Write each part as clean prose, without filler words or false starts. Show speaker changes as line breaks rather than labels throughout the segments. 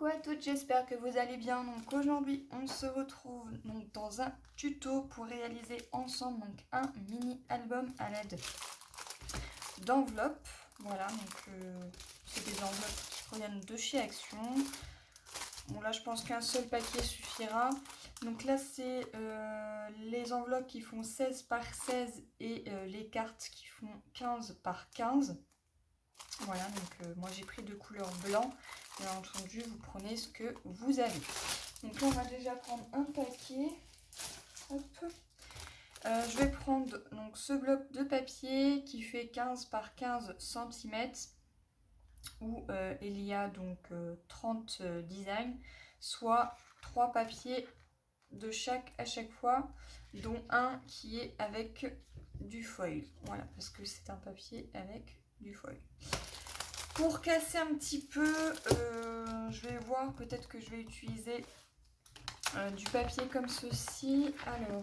Coucou à toutes, j'espère que vous allez bien. Donc aujourd'hui on se retrouve donc dans un tuto pour réaliser ensemble donc un mini album à l'aide d'enveloppes. Voilà, donc c'est des enveloppes qui proviennent de chez Action. Bon là je pense qu'un seul papier suffira. Donc là c'est les enveloppes qui font 16 par 16 et les cartes qui font 15 par 15. Voilà, donc moi j'ai pris de couleur blanc. Bien entendu, vous prenez ce que vous avez. Donc là, on va déjà prendre un paquet. Hop. Je vais prendre donc ce bloc de papier qui fait 15 par 15 cm où il y a donc 30 designs, soit 3 papiers de à chaque fois, dont un qui est avec du foil. Voilà, parce que c'est un papier avec du foil. Pour casser un petit peu, je vais voir, peut-être que je vais utiliser du papier comme ceci. Alors,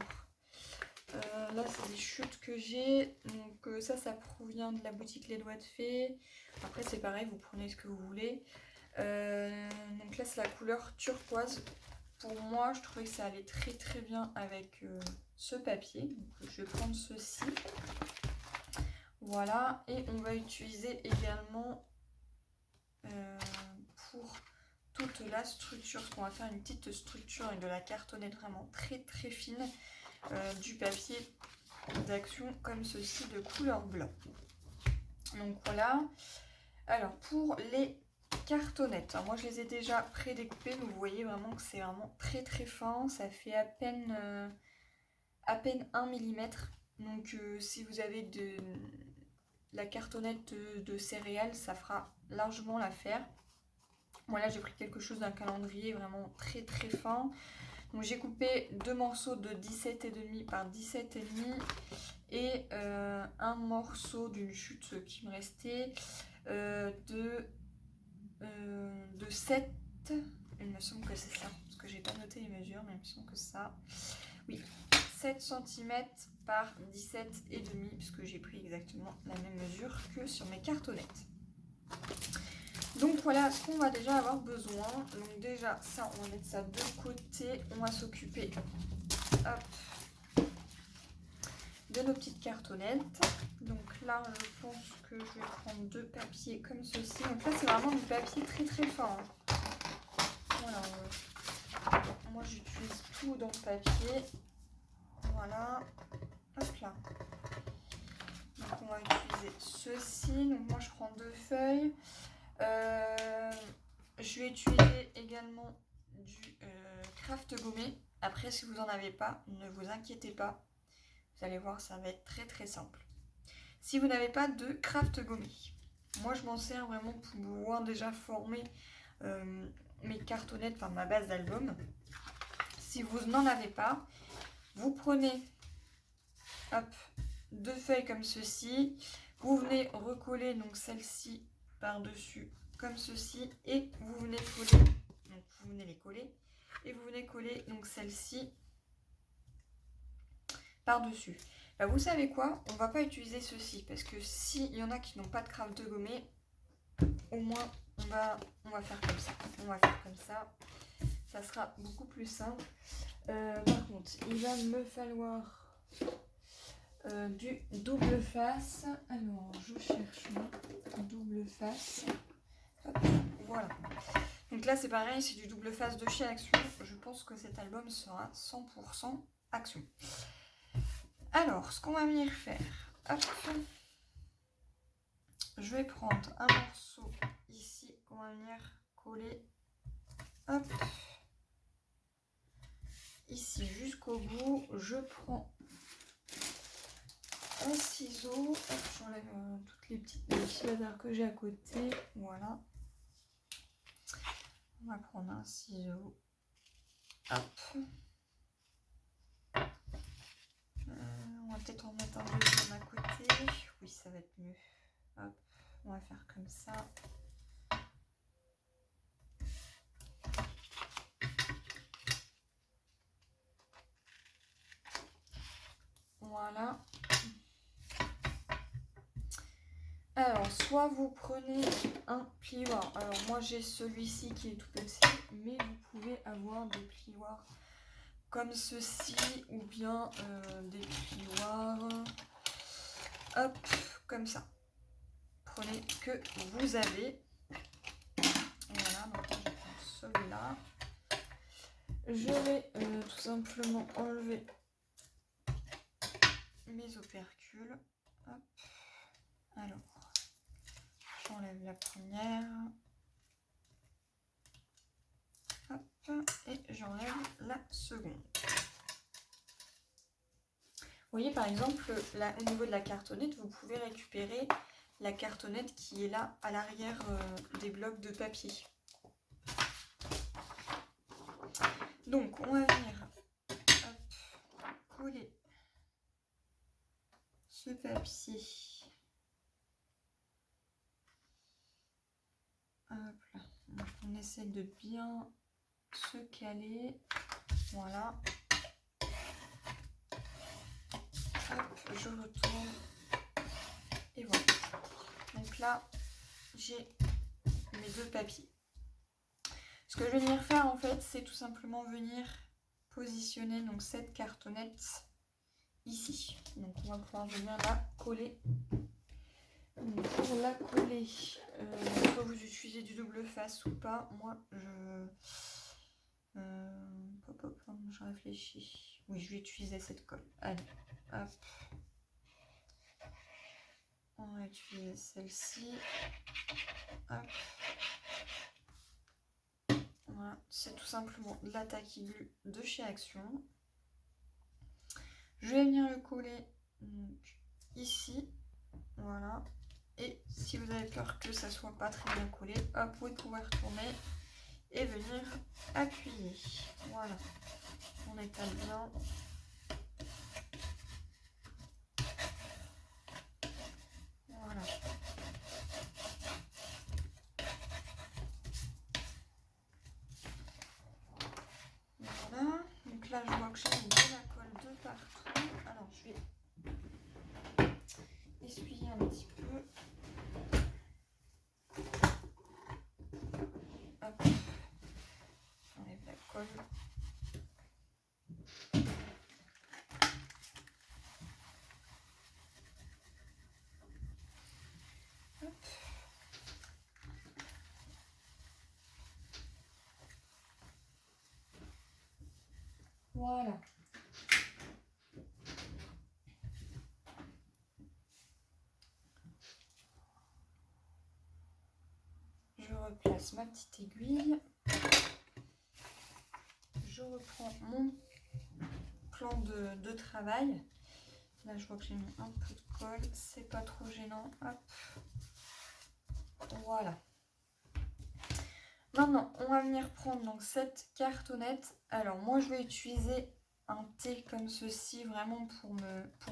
là c'est des chutes que j'ai, donc ça provient de la boutique Les Doigts de Fée. Après c'est pareil, vous prenez ce que vous voulez. Donc là c'est la couleur turquoise. Pour moi, je trouvais que ça allait très très bien avec ce papier. Donc je vais prendre ceci. Voilà, et on va utiliser également pour toute la structure, parce qu'on va faire une petite structure avec de la cartonnette vraiment très très fine, du papier d'Action comme ceci de couleur blanc. Donc voilà. Alors pour les cartonnettes, alors moi je les ai déjà pré-découpées, vous voyez vraiment que c'est vraiment très très fin, ça fait à peine 1 mm. Donc si vous avez de la cartonnette de céréales, ça fera largement l'affaire. Voilà, j'ai pris quelque chose d'un calendrier vraiment très très fin. Donc j'ai coupé deux morceaux de 17,5 par 17,5 et un morceau d'une chute qui me restait de 7, il me semble que c'est ça, parce que j'ai pas noté les mesures, mais il me semble que ça, oui, 7 cm par 17,5, puisque j'ai pris exactement la même mesure que sur mes cartonnettes. Donc voilà ce qu'on va déjà avoir besoin. Donc déjà ça, on va mettre ça de côté. On va s'occuper de nos petites cartonnettes. Donc là je pense que je vais prendre deux papiers comme ceci. Donc là c'est vraiment du papier très très fin. Voilà, moi j'utilise tout dans le papier. Voilà, hop là. Donc on va utiliser ceci. Donc moi je prends deux feuilles. Je vais utiliser également du craft gommé. Après, si vous n'en avez pas, ne vous inquiétez pas. Vous allez voir, ça va être très très simple. Si vous n'avez pas de craft gommé, moi je m'en sers vraiment pour pouvoir déjà former mes cartonnettes, enfin ma base d'album. Si vous n'en avez pas, vous prenez deux feuilles comme ceci. Vous venez recoller donc celle-ci par-dessus comme ceci et vous venez coller, donc vous venez les coller et vous venez coller donc celle-ci par-dessus. Bah, vous savez quoi, on va pas utiliser ceci parce que s'il y en a qui n'ont pas de craft de gommé, au moins on va faire comme ça. On va faire comme ça, ça sera beaucoup plus simple. Par contre, il va me falloir du double face. Alors je cherche un double face. Hop, voilà. Donc là c'est pareil, c'est du double face de chez Action. Je pense que cet album sera 100% Action. Alors ce qu'on va venir faire, hop, je vais prendre un morceau ici qu'on va venir coller, hop, ici jusqu'au bout. Je prends un ciseau, j'enlève toutes les petits bazars que j'ai à côté, voilà. On va prendre un ciseau, hop. On va peut-être en mettre un deuxième à côté, oui ça va être mieux, hop, on va faire comme ça. Voilà. Alors soit vous prenez un plioir. Alors moi j'ai celui-ci qui est tout petit, mais vous pouvez avoir des plioirs comme ceci ou bien des plioirs hop comme ça. Prenez que vous avez. Et voilà, donc je prends celui-là. Je vais tout simplement enlever mes opercules. Hop. Alors, j'enlève la première. Hop. Et j'enlève la seconde. Vous voyez par exemple, là, au niveau de la cartonnette, vous pouvez récupérer la cartonnette qui est là à l'arrière des blocs de papier. Donc on va venir hop, coller ce papier. Hop là. Donc, on essaie de bien se caler. Voilà. Hop, je retourne. Et voilà. Donc là, j'ai mes deux papiers. Ce que je vais venir faire en fait, c'est tout simplement venir positionner donc cette cartonnette ici. Donc on va pouvoir venir la coller. Donc, pour la coller, soit vous utilisez du double face ou pas. Moi, je réfléchis. Oui, je vais utiliser cette colle. Allez, hop. On va utiliser celle-ci. Hop. Voilà, c'est tout simplement de la tacky glue de chez Action. Je vais venir le coller donc, ici. Voilà. Et si vous avez peur que ça soit pas très bien collé, hop, vous pouvez retourner et venir appuyer. Voilà. On étale bien. Voilà. Voilà. Donc là, je vois que j'ai mis de la colle de partout. Alors, je vais essuyer un petit peu. Hop. J'enlève la colle. Hop. Voilà. Je replace ma petite aiguille. Je reprends mon plan de travail. Là, je vois que j'ai mis un peu de colle. C'est pas trop gênant. Hop. Voilà. Maintenant, on va venir prendre donc cette cartonnette. Alors, moi, je vais utiliser un T comme ceci, vraiment pour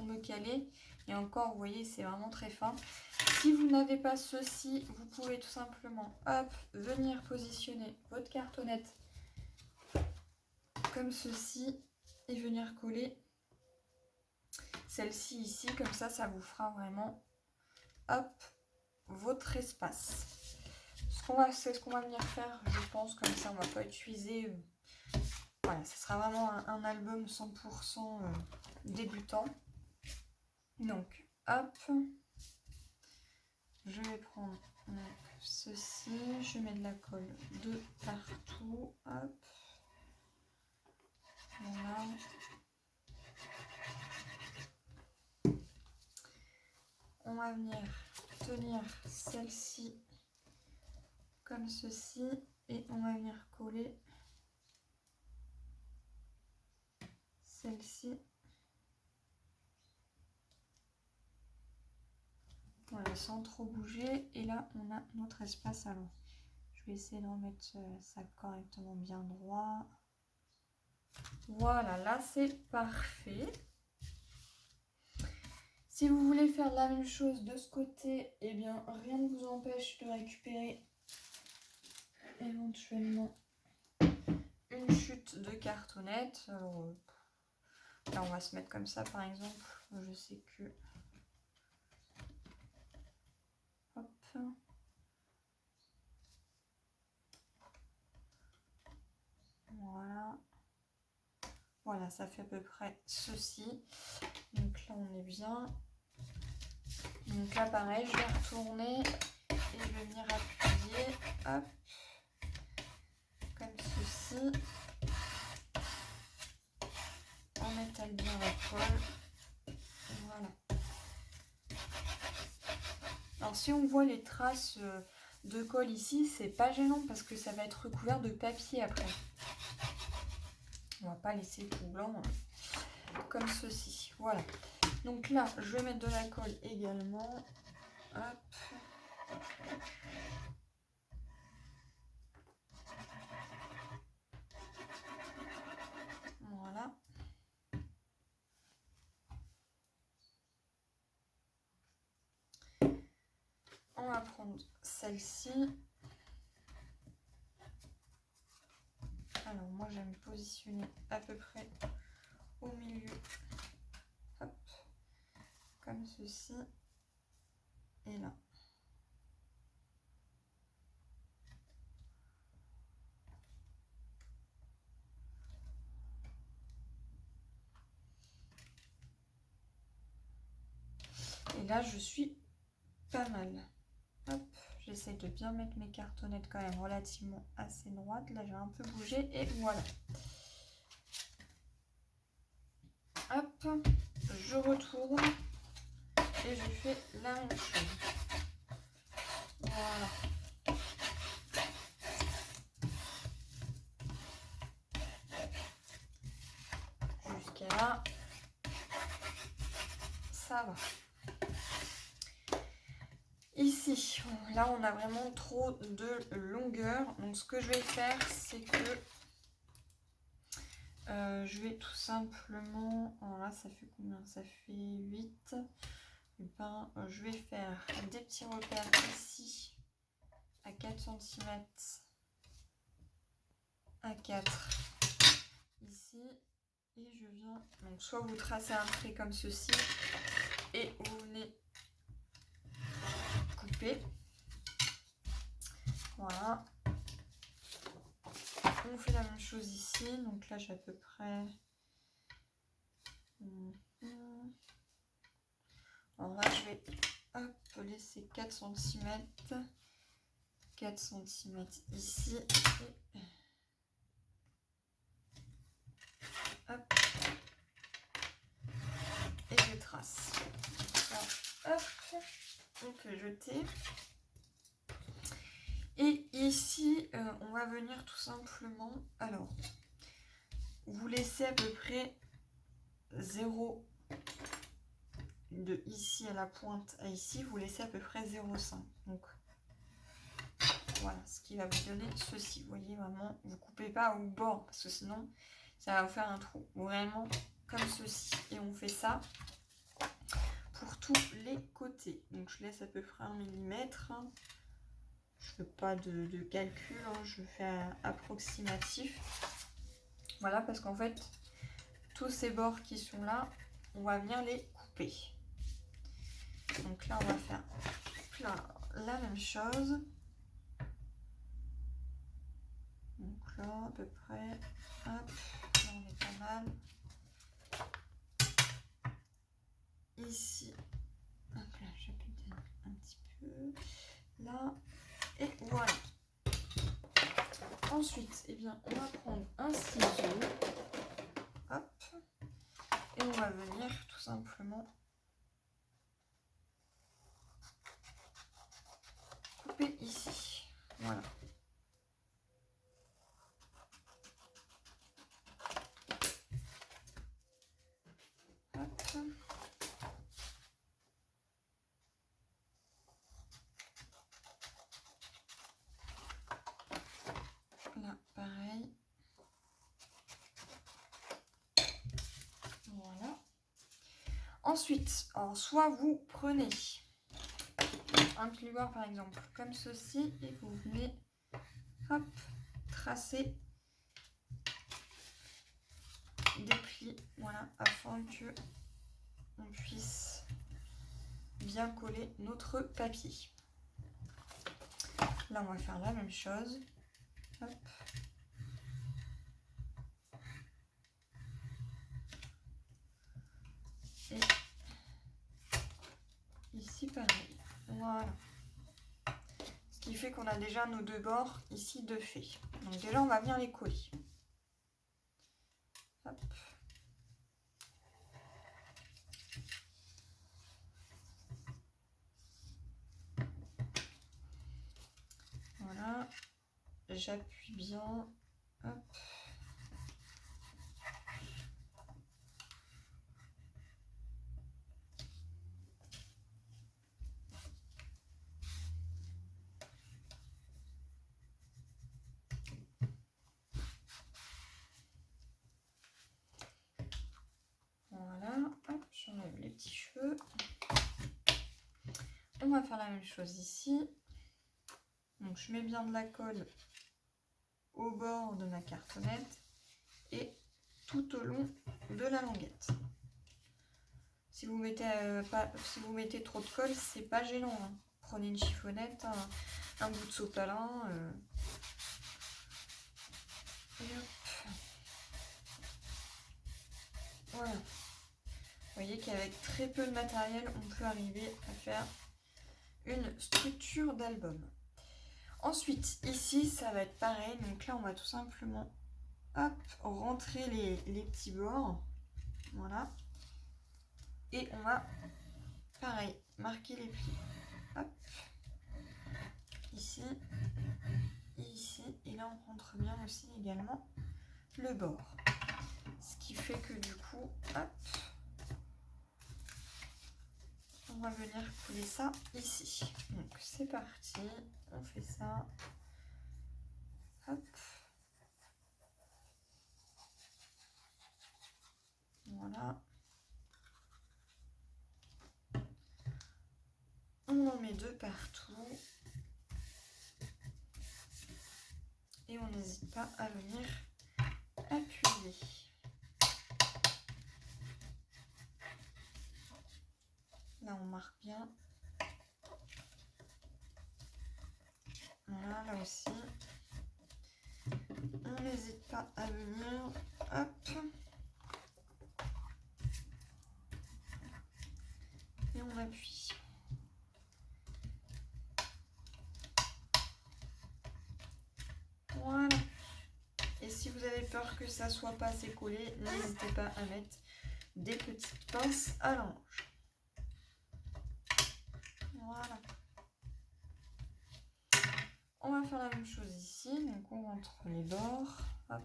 me caler. Et encore, vous voyez, c'est vraiment très fin. Si vous n'avez pas ceci, vous pouvez tout simplement, hop, venir positionner votre cartonnette comme ceci et venir coller celle-ci ici. Comme ça, ça vous fera vraiment, hop, votre espace. C'est ce qu'on va venir faire, je pense, comme ça, on va pas utiliser... Voilà, ce sera vraiment un album 100% débutant. Donc, hop, je vais prendre donc, ceci, je mets de la colle de partout, hop, voilà. On va venir tenir celle-ci comme ceci et on va venir coller celle-ci. Voilà, sans trop bouger. Et là, on a notre espace. Alors, je vais essayer de remettre ça correctement bien droit. Voilà, là, c'est parfait. Si vous voulez faire la même chose de ce côté, eh bien, rien ne vous empêche de récupérer éventuellement une chute de cartonnette. Alors, là, on va se mettre comme ça, par exemple. Je sais que... Hop. Voilà. Voilà, ça fait à peu près ceci. Donc là, on est bien. Donc là, pareil, je vais retourner et je vais venir appuyer. Hop. Comme ceci. On étale bien la colle. Voilà. Alors si on voit les traces de colle ici, c'est pas gênant parce que ça va être recouvert de papier après. On va pas laisser tout blanc comme ceci. Voilà. Donc là, je vais mettre de la colle également. Hop. Voilà. On va prendre celle-ci. Alors moi, j'aime positionner à peu près au milieu. Hop. Comme ceci. Et là. Et là, je suis pas mal. Hop, j'essaie de bien mettre mes cartonnettes quand même relativement assez droites. Là, j'ai un peu bougé et voilà. Hop, je retourne et je fais la même chose. Voilà. Jusqu'à là, ça va. Ici, là on a vraiment trop de longueur. Donc ce que je vais faire, c'est que je vais tout simplement... Alors là, ça fait combien? Ça fait 8. Et ben, je vais faire des petits repères ici à 4 cm, à 4 ici. Et je viens... Donc soit vous tracez un trait comme ceci et vous venez couper. Voilà. On fait la même chose ici. Donc là, j'ai à peu près... Alors là, je vais hop, laisser 4 cm. 4 cm ici. Et... hop. Et je trace. Alors, hop. On peut jeter. Et ici, on va venir tout simplement... Alors, vous laissez à peu près 0 de ici à la pointe à ici, vous laissez à peu près 0,5. Donc, voilà, ce qui va vous donner ceci. Vous voyez, vraiment, vous ne coupez pas au bord, parce que sinon, ça va vous faire un trou. Vraiment, comme ceci. Et on fait ça pour tous les côtés. Donc, je laisse à peu près 1 millimètre. Je ne fais pas de calcul, hein, je fais approximatif. Voilà, parce qu'en fait, tous ces bords qui sont là, on va venir les couper. Donc là, on va faire là, la même chose. Donc là, à peu près, hop, là on est pas mal. Ici, donc là, je vais peut-être un petit peu là, et voilà. Ensuite, eh bien, on va prendre un ciseau, hop, et on va venir tout simplement couper ici. Voilà. Hop. Là, pareil. Voilà. Ensuite, alors, soit vous prenez un plieur par exemple comme ceci et vous venez hop, tracer des plis, voilà, afin que on puisse bien coller notre papier. là, on va faire la même chose. Hop. Et ici, pareil. Voilà. Ce qui fait qu'on a déjà nos deux bords ici de fait. Donc déjà, on va venir les coller. Hop. Voilà. J'appuie bien. Hop. Voilà, hop, j'enlève les petits cheveux. On va faire la même chose ici. Donc je mets bien de la colle au bord de ma cartonnette et tout au long de la languette. Si vous mettez, si vous mettez trop de colle, c'est pas gênant, hein. Prenez une chiffonnette, un bout de sopalin. Et hop. Voilà. Vous voyez qu'avec très peu de matériel, on peut arriver à faire une structure d'album. Ensuite, ici, ça va être pareil. Donc là, on va tout simplement hop, rentrer les petits bords. Voilà. Et on va, pareil, marquer les plis. Hop. Ici. Et ici. Et là, on rentre bien aussi également le bord. Ce qui fait que du coup, hop, on va venir coller ça ici. Donc, c'est parti. On fait ça. Hop. Voilà. On en met deux partout. Et on n'hésite pas à venir appuyer. Là, on marque bien. Voilà, là aussi. On n'hésite pas à venir. Hop. Et on appuie. Voilà. Et si vous avez peur que ça soit pas assez collé, n'hésitez pas à mettre des petites pinces à linge. Voilà. On va faire la même chose ici. Donc on rentre les bords. Hop.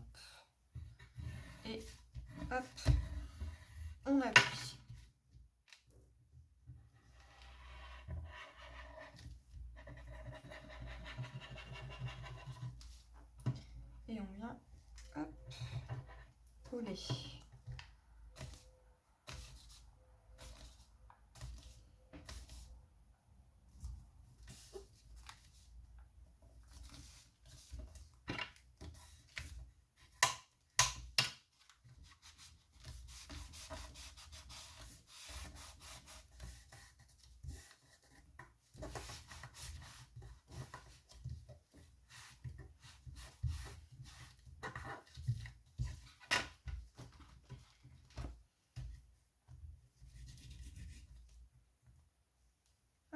Et hop. On appuie. Et on vient hop, coller.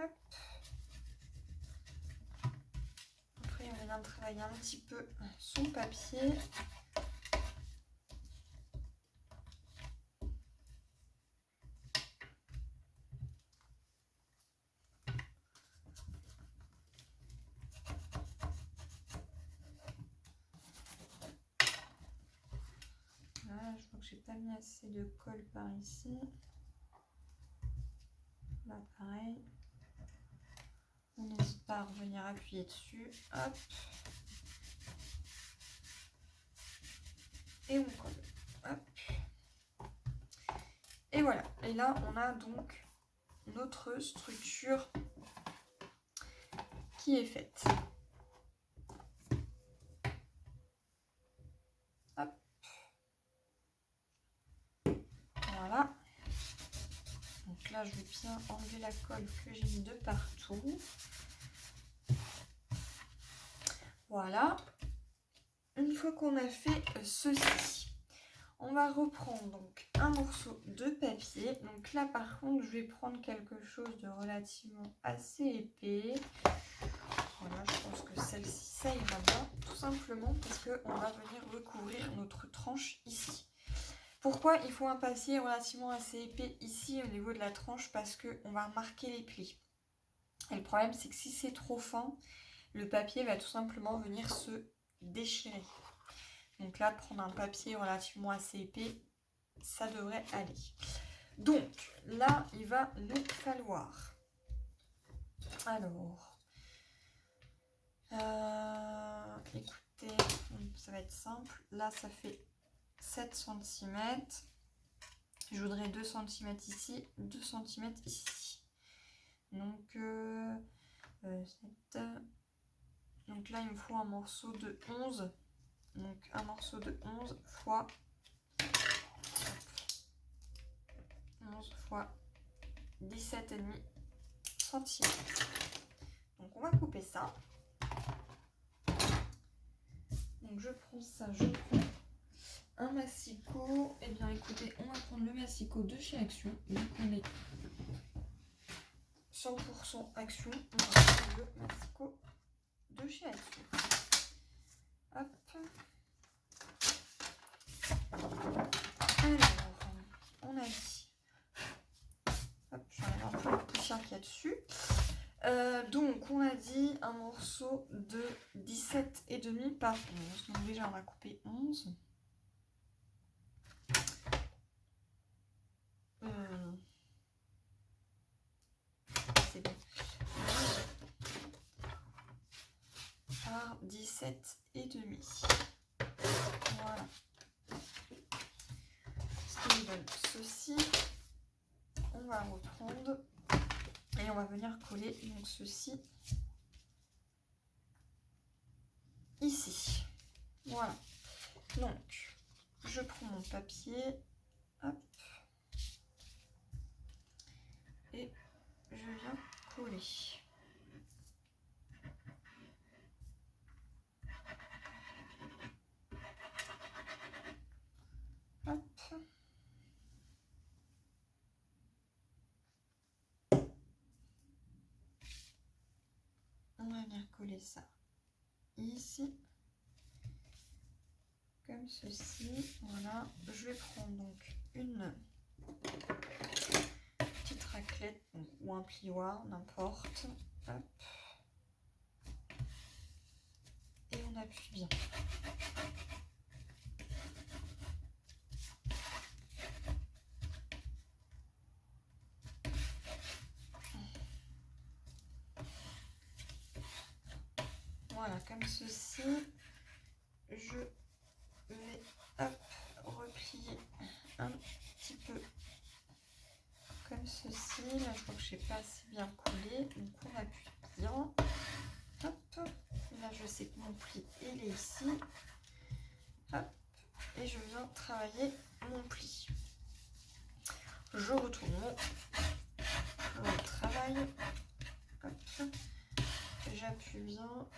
Hop. Après, on vient travailler un petit peu son papier. Voilà, je vois que j'ai pas mis assez de colle par ici. Là, pareil. On n'hésite pas à revenir appuyer dessus. Hop. Et on colle. Hop. Et voilà. Et là, on a donc notre structure qui est faite. Hop. Voilà. Donc là, je vais bien enlever la colle que j'ai mis de partout. Voilà. Une fois qu'on a fait ceci, on va reprendre donc un morceau de papier. Donc là par contre je vais prendre quelque chose de relativement assez épais. Voilà, je pense que celle-ci ça ira bien, tout simplement parce qu'on va venir recouvrir notre tranche ici. Pourquoi il faut un papier relativement assez épais ici au niveau de la tranche? Parce qu'on va marquer les plis. Et le problème c'est que si c'est trop fin, le papier va tout simplement venir se déchirer. Donc là, prendre un papier relativement assez épais, ça devrait aller. Donc là, il va nous falloir... Alors... écoutez, ça va être simple. Là, ça fait 7 cm. Je voudrais 2 cm ici, 2 cm ici. Donc, donc là, il me faut un morceau de 11. Donc, un morceau de 11 fois 11 fois 17,5 cm. Donc, on va couper ça. Donc, je prends ça, je prends un massicot. Eh bien, écoutez, on va prendre le massicot de chez Action. Donc, on est 100% Action. On va prendre le massicot de chez Action. Hop. Alors, on a dit. Hop, j'enlève un peu la poussière qu'il y a dessus. Donc, on a dit un morceau de 17,5 par 11. Donc, déjà, on va couper 11. C'est bon. Par 17,5. Voilà. Ce qui nous donne ceci. On va reprendre et on va venir coller donc ceci ici. Voilà. Donc, je prends mon papier. Hop. Et je viens coller. Hop. On va venir coller ça ici. Comme ceci. Voilà. Je vais prendre donc une petite raclette ou un plioir, n'importe. Hop. Et on appuie bien. Voilà, comme ceci. Je vais hop, replier un petit peu comme ceci. Là, je crois que je n'ai pas assez bien collé. Donc, on appuie bien. Hop. Là, je sais que mon pli, il est ici. Hop. Et je viens travailler mon pli. Je retourne mon travail. Hop. J'appuie bien.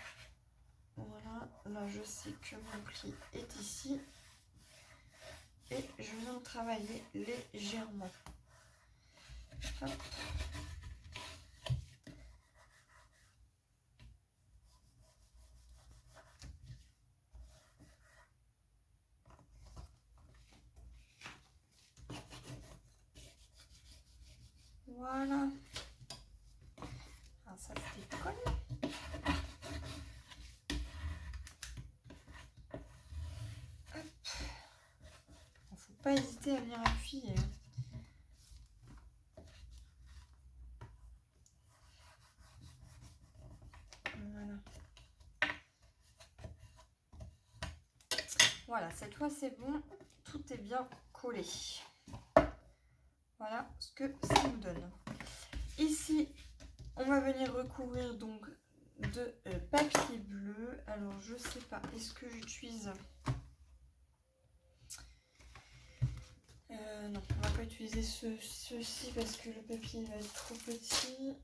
Voilà. Là, je sais que mon pli est ici. Et je viens travailler légèrement. Hop. Voilà. Ah, ça se décolle. Hop. Faut pas hésiter à venir appuyer. Voilà. Voilà, cette fois c'est bon. Tout est bien collé. Voilà ce que ça nous donne. Ici, on va venir recouvrir donc de papier bleu. Alors, je sais pas, est-ce que j'utilise... non, on va pas utiliser ceci parce que le papier va être trop petit.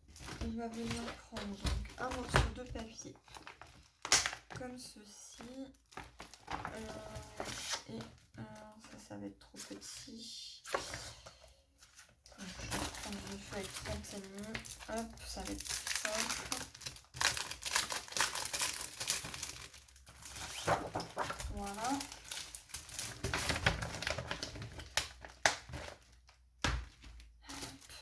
On va venir prendre donc un morceau de papier comme ceci. Et ça va être trop petit. Donc, je vais prendre une feuille 30,5. Hop, ça va être plus simple. Voilà.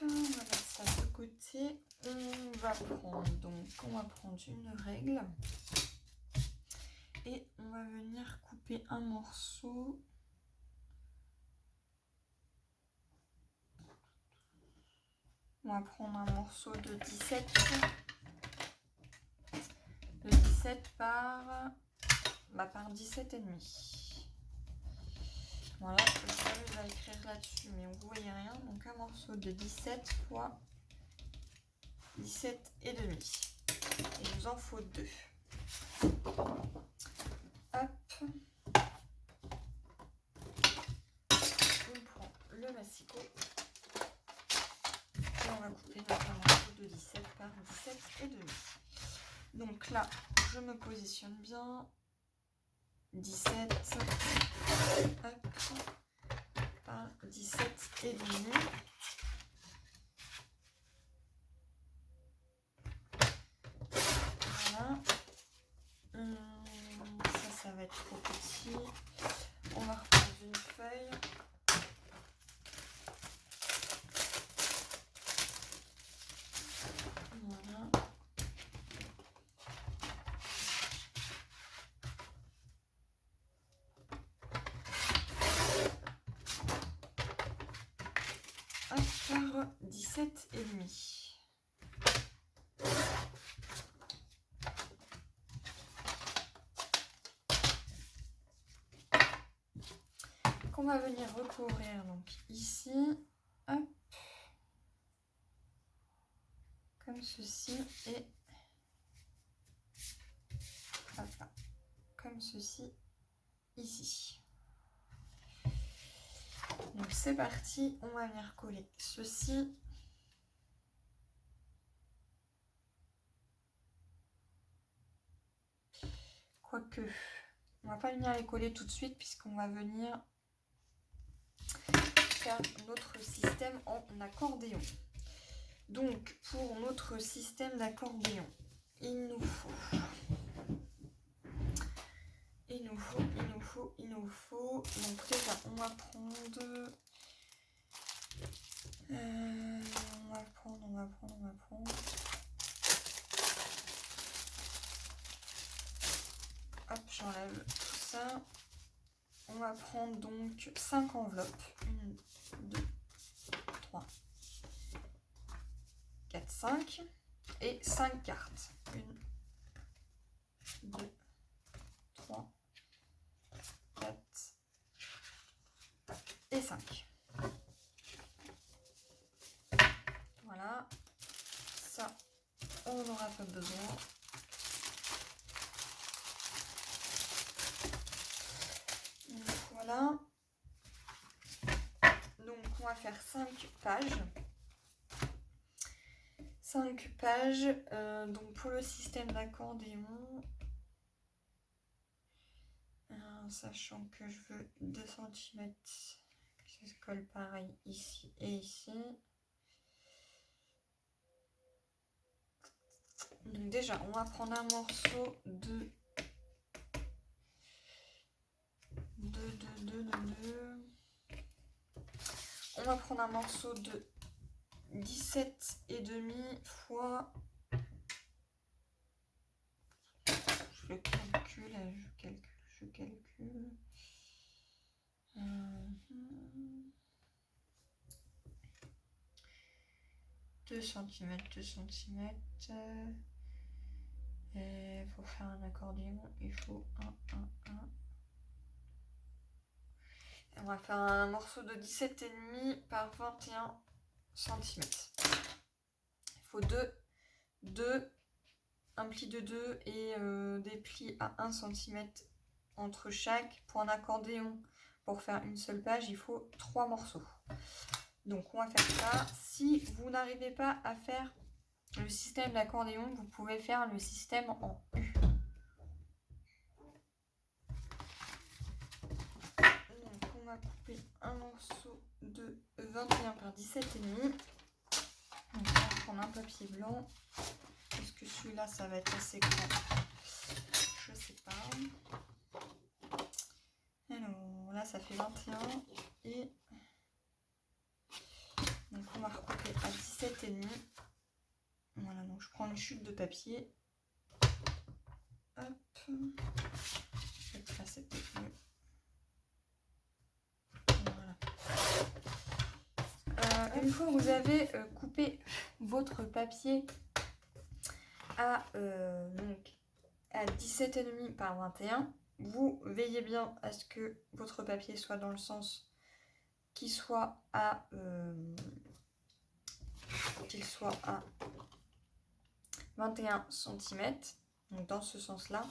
On va mettre ça de côté. On va prendre une règle et on va venir couper un morceau. On va prendre un morceau de 17 par 17,5. Voilà, je m'amuse à écrire là-dessus, mais vous voyez rien. Donc un morceau de 17 fois 17,5. Il nous en faut 2. Hop. On prend le massicot. Et on va couper notre morceau de 17 par 17,5. Donc là, je me positionne bien. 17 hop, par 17,5. Voilà. Ça va être trop petit. On va reprendre une feuille. Voilà. Par 17,5. Qu'on va venir recouvrir donc ici, hop, comme ceci, et hop là, comme ceci ici. Donc c'est parti, on va venir coller ceci. Quoique, on va pas venir les coller tout de suite puisqu'on va venir faire notre système en accordéon. Donc pour notre système d'accordéon, il nous faut, donc déjà on va prendre, hop, j'enlève tout ça. On va prendre donc 5 enveloppes. 1, 2, 3, 4, 5. Et 5 cartes. 1, 2, 3, 4 et 5. Voilà. Ça, on n'aura pas besoin. Voilà. Donc on va faire 5 pages. 5 pages. Donc pour le système d'accordéon, sachant que je veux 2 cm, ça se colle pareil ici et ici. Donc déjà on va prendre un morceau de on va prendre un morceau de 17,5 fois, je calcule, 2 cm, il faut faire un accordéon, il faut 1. On va faire un morceau de 17,5 par 21 cm. Il faut 2, un pli de 2 et des plis à 1 cm entre chaque. Pour un accordéon, pour faire une seule page, il faut 3 morceaux. Donc on va faire ça. Si vous n'arrivez pas à faire le système d'accordéon, vous pouvez faire le système en U. va couper un morceau de 21 par 17,5. Donc on va prendre un papier blanc. Est-ce que celui-là, ça va être assez grand? Je sais pas. Alors là, ça fait 21 et donc on va recouper à 17,5. Voilà, donc je prends une chute de papier. Hop. Là, c'est peut-être mieux. Voilà. Une fois que vous avez coupé votre papier à 17,5 par 21, vous veillez bien à ce que votre papier soit dans le sens qu'il soit à 21 cm, donc dans ce sens-là,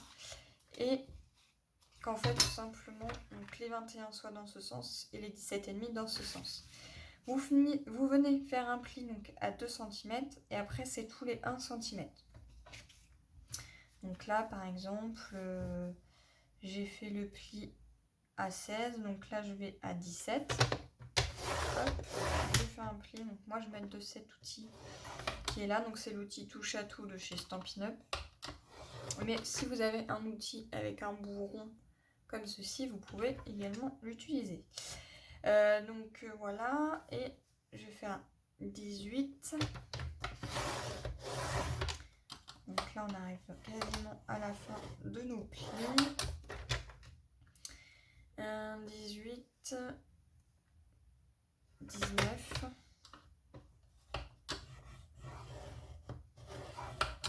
et qu'en fait tout simplement donc les 21 soient dans ce sens et les 17,5 dans ce sens. Vous venez faire un pli donc à 2 cm et après c'est tous les 1 cm. Donc là par exemple j'ai fait le pli à 16, donc là je vais à 17. Hop, je fais un pli, donc moi je mets de cet outil qui est là, donc c'est l'outil touche à tout de chez Stampin' Up. Mais si vous avez un outil avec un bout rond comme ceci, vous pouvez également l'utiliser. Voilà, et je vais faire 18. Donc là on arrive quasiment à la fin de nos plis. 18, 19.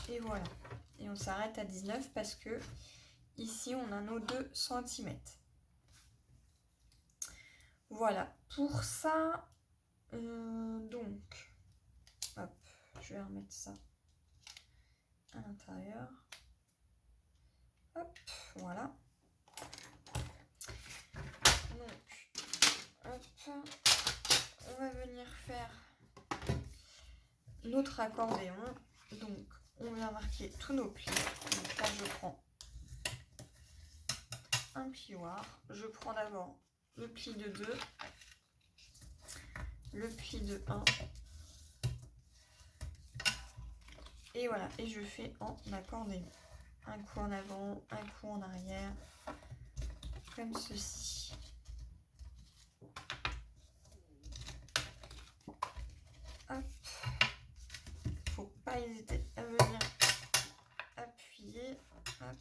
Et voilà. Et on s'arrête à 19 parce que ici on a nos 2 cm. Voilà. Pour ça, donc, hop, je vais remettre ça à l'intérieur. Hop, voilà. Donc, hop, on va venir faire notre accordéon. Donc, on vient marquer tous nos plis. Donc là, je prends un plioir. Je prends d'abord le pli de 2, le pli de 1. Et voilà, et je fais en accordéon. Un coup en avant, un coup en arrière, comme ceci. Hop. Faut pas hésiter à venir appuyer. Hop.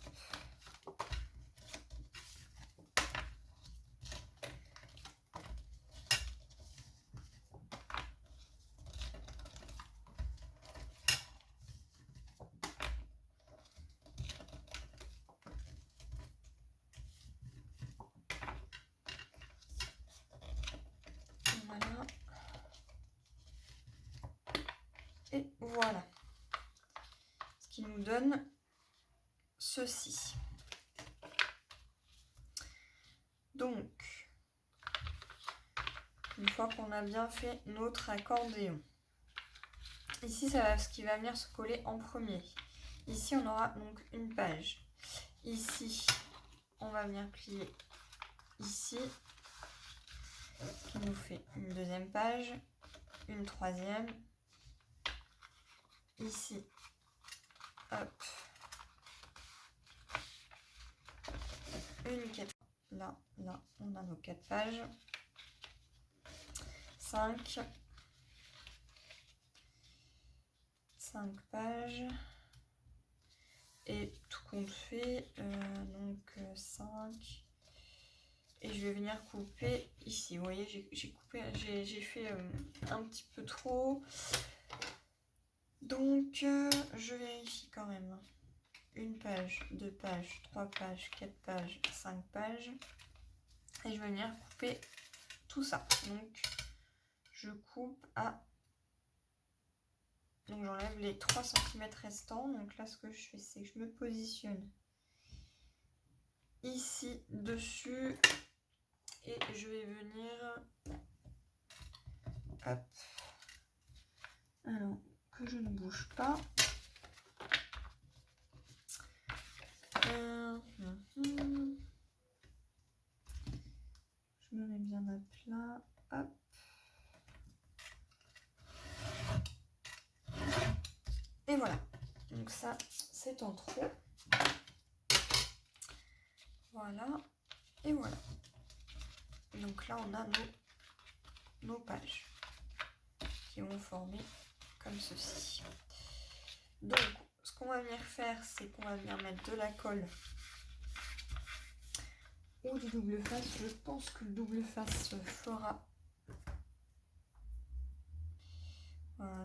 Voilà. Et voilà. Ce qui nous donne ceci. Donc, une fois qu'on a bien fait notre accordéon, ici, ça va ce qui va venir se coller en premier. Ici, on aura donc une page. Ici, on va venir plier ici, qui nous fait une deuxième page, une troisième. Ici, hop, une quatrième. Là, on a nos 4 pages. 5 pages. Et tout compte fait, donc 5. Et je vais venir couper ici. Vous voyez, j'ai fait un petit peu trop. Donc, je vérifie quand même. 1 page, 2 pages, 3 pages, 4 pages, 5 pages. Et je vais venir couper tout ça. Donc, je coupe à... Donc, j'enlève les 3 cm restants. Donc là, ce que je fais, c'est que je me positionne ici, dessus. Et je vais venir... Hop. Alors, que je ne bouge pas. Je Je me mets bien à plat. Hop. Et voilà. Donc ça, c'est en trop. Voilà. Et voilà. Donc là, on a nos pages qui vont former comme ceci. Donc, ce qu'on va venir faire, c'est qu'on va venir mettre de la colle ou du double face. Je pense que le double face fera.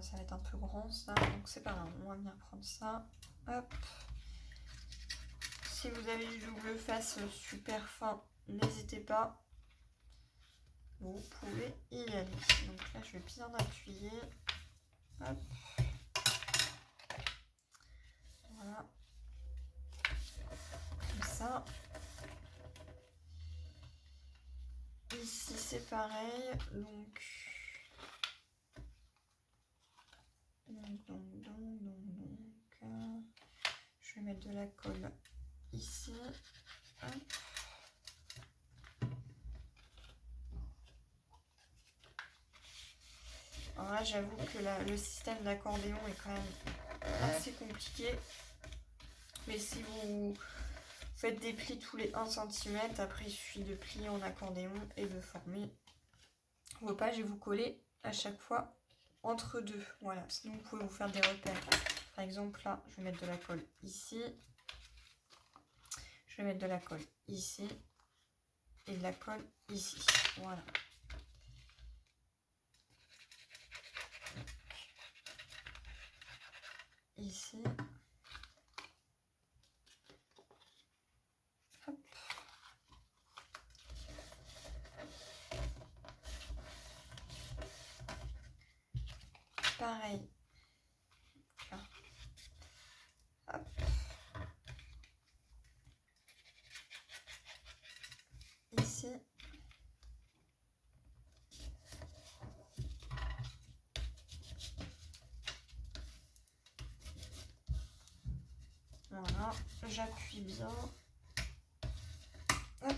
Ça va être un peu grand ça, donc c'est pas grave. On va venir prendre ça. Hop. Si vous avez du double face super fin, n'hésitez pas. Vous pouvez y aller. Donc là, je vais bien appuyer. Hop. Voilà. Comme ça. Ici, c'est pareil. Donc, je vais mettre de la colle ici. Hop. Alors là, j'avoue que le système d'accordéon est quand même assez compliqué. Mais si vous faites des plis tous les 1 cm, après il suffit de plier en accordéon et de former vos pages et vous coller à chaque fois entre deux. Voilà, sinon vous pouvez vous faire des repères. Par exemple, là, je vais mettre de la colle ici. Je vais mettre de la colle ici. Et de la colle ici. Voilà. Ici. Hop. Pareil. Là. Hop. Ici. Voilà, j'appuie bien. Hop.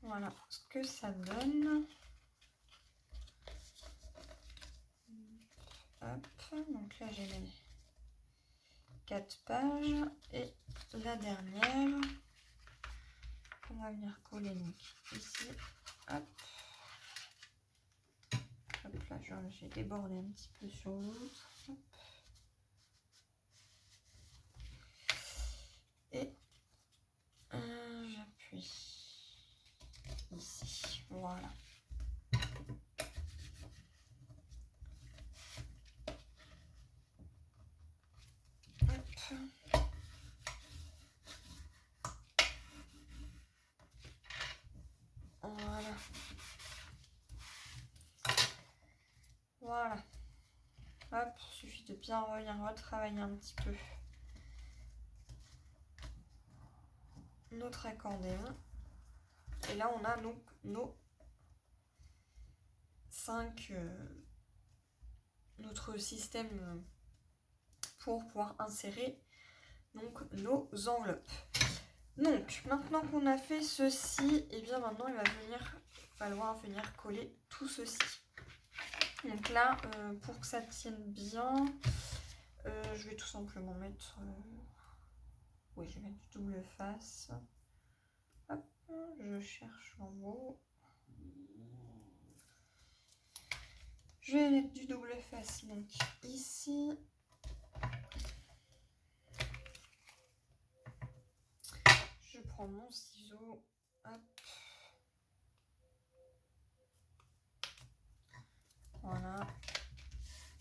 Voilà ce que ça donne. Hop, donc là j'ai mes 4 pages et la dernière on va venir coller donc ici. Hop. Hop là, j'ai débordé un petit peu sur l'autre. Et j'appuie ici. Voilà. Hop. Voilà. Voilà. Hop, il suffit de bien revenir retravailler un petit peu notre accordéon. Et là, on a donc nos 5, notre système pour pouvoir insérer donc nos enveloppes. Donc, maintenant qu'on a fait ceci, et bien maintenant, il va falloir venir coller tout ceci. Donc là, pour que ça tienne bien, je vais tout simplement mettre... oui, je vais mettre du double face. Hop, je cherche en haut. Je vais mettre du double face, donc ici. Je prends mon ciseau. Hop. Voilà.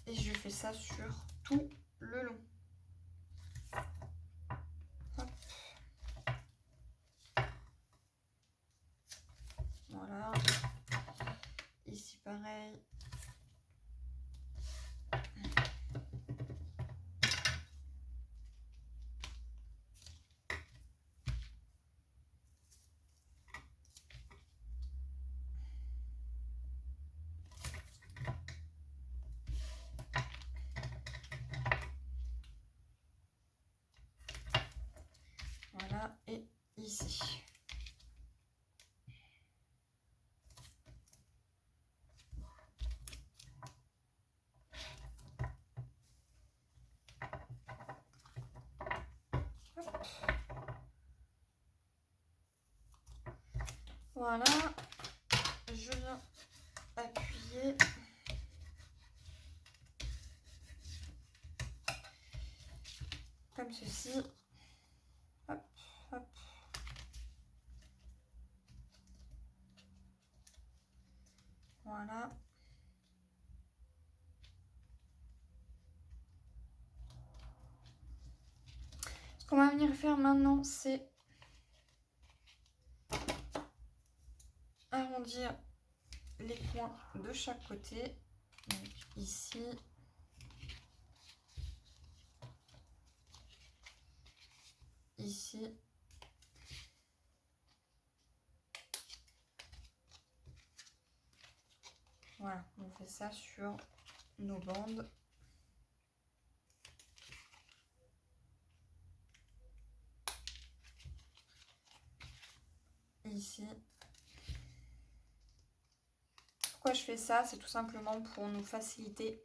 Et je fais ça sur tout le long. Hop. Voilà. Ici pareil. Voilà, et ici. Voilà. Je viens appuyer. Comme ceci. Hop, hop. Voilà. Ce qu'on va venir faire maintenant, c'est arrondir les coins de chaque côté. Donc ici. Ici. Voilà, on fait ça sur nos bandes. Ici. Pourquoi je fais ça? C'est tout simplement pour nous faciliter,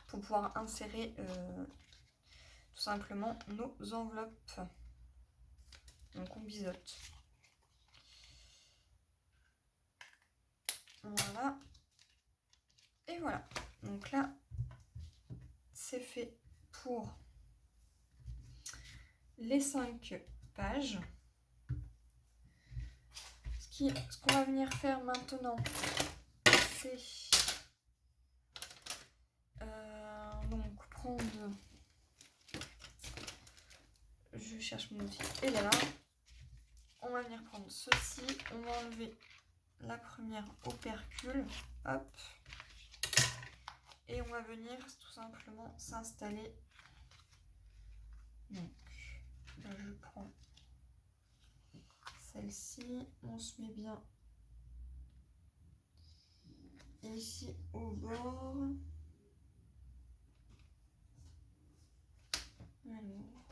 pour pouvoir insérer tout simplement nos enveloppes. Donc on biseaute. Voilà. Et voilà. Donc là, c'est fait pour les 5 pages. Ce qu'on va venir faire maintenant, c'est donc prendre, je cherche mon outil, et là, on va venir prendre ceci, on va enlever la première opercule, hop, et on va venir tout simplement s'installer. Donc là, je prends celle-ci, on se met bien ici au bord. Alors.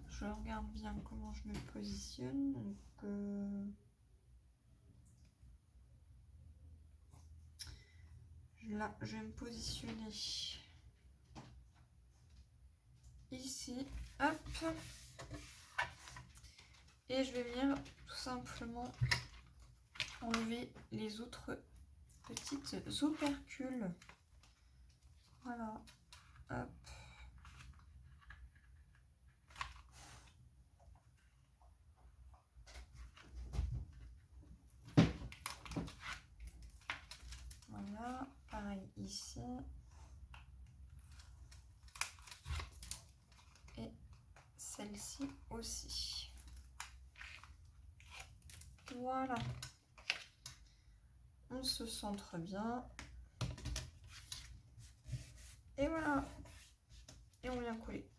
Je regarde bien comment je me positionne. Donc, là, je vais me positionner ici. Hop. Et je vais venir tout simplement enlever les autres petites opercules. Voilà. Hop. Voilà. Pareil ici. Et celle-ci aussi. Voilà. On se centre bien. Et voilà. Et on vient coller.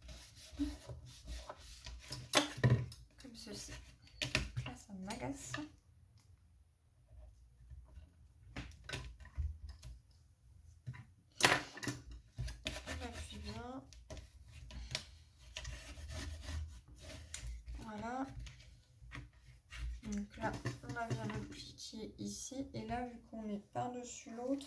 Comme ceci. Donc là, ça m'agace. On appuie bien. Voilà. Donc là, on va bien le plier ici. Et là, vu qu'on est par-dessus l'autre,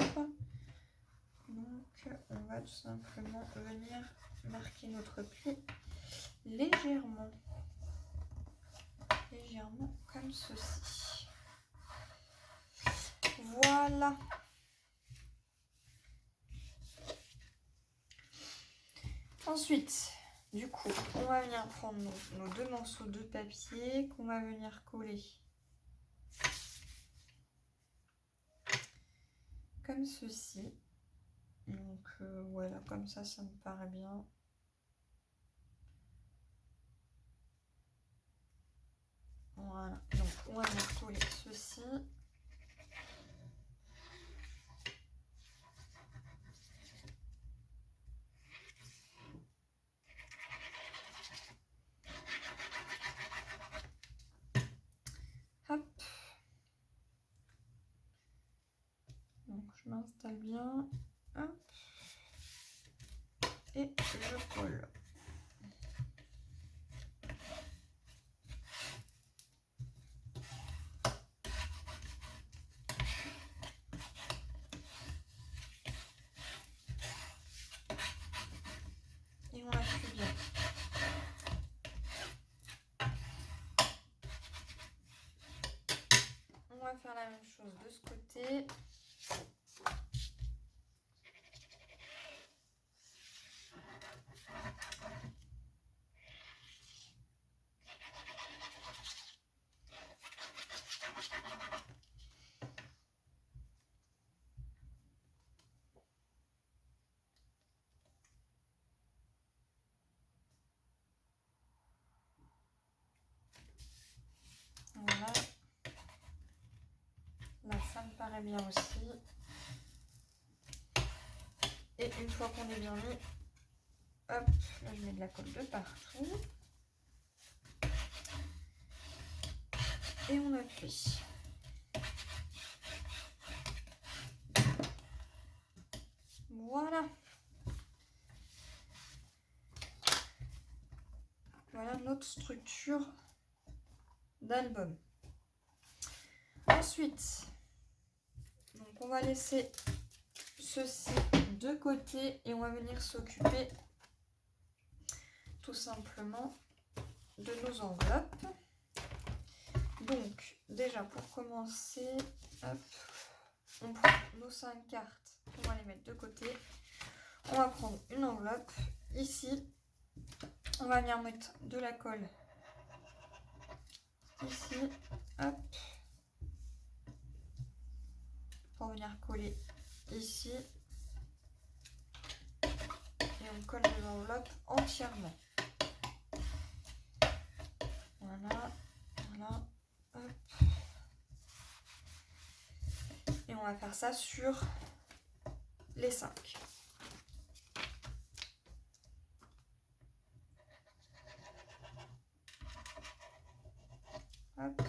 donc on va tout simplement venir marquer notre pli légèrement. Légèrement comme ceci. Voilà. Ensuite, du coup, on va venir prendre nos 2 morceaux de papier qu'on va venir coller comme ceci. Donc voilà, comme ça me paraît bien. Voilà, donc on va venir coller ceci. Hop. Donc je m'installe bien. Hop. Et je colle. même chose de ce côté. Voilà. Là, ça me paraît bien aussi. Et une fois qu'on est bien mis, hop, là je mets de la colle de partout. Et on appuie. Voilà. Voilà notre structure d'album. Ensuite, donc on va laisser ceci de côté et on va venir s'occuper tout simplement de nos enveloppes. Donc déjà pour commencer, hop, on prend nos 5 cartes, on va les mettre de côté. On va prendre une enveloppe. Ici, on va venir mettre de la colle. Ici, hop, pour venir coller ici. Et on colle l'enveloppe entièrement. Voilà, voilà, hop. Et on va faire ça sur les 5. Hop.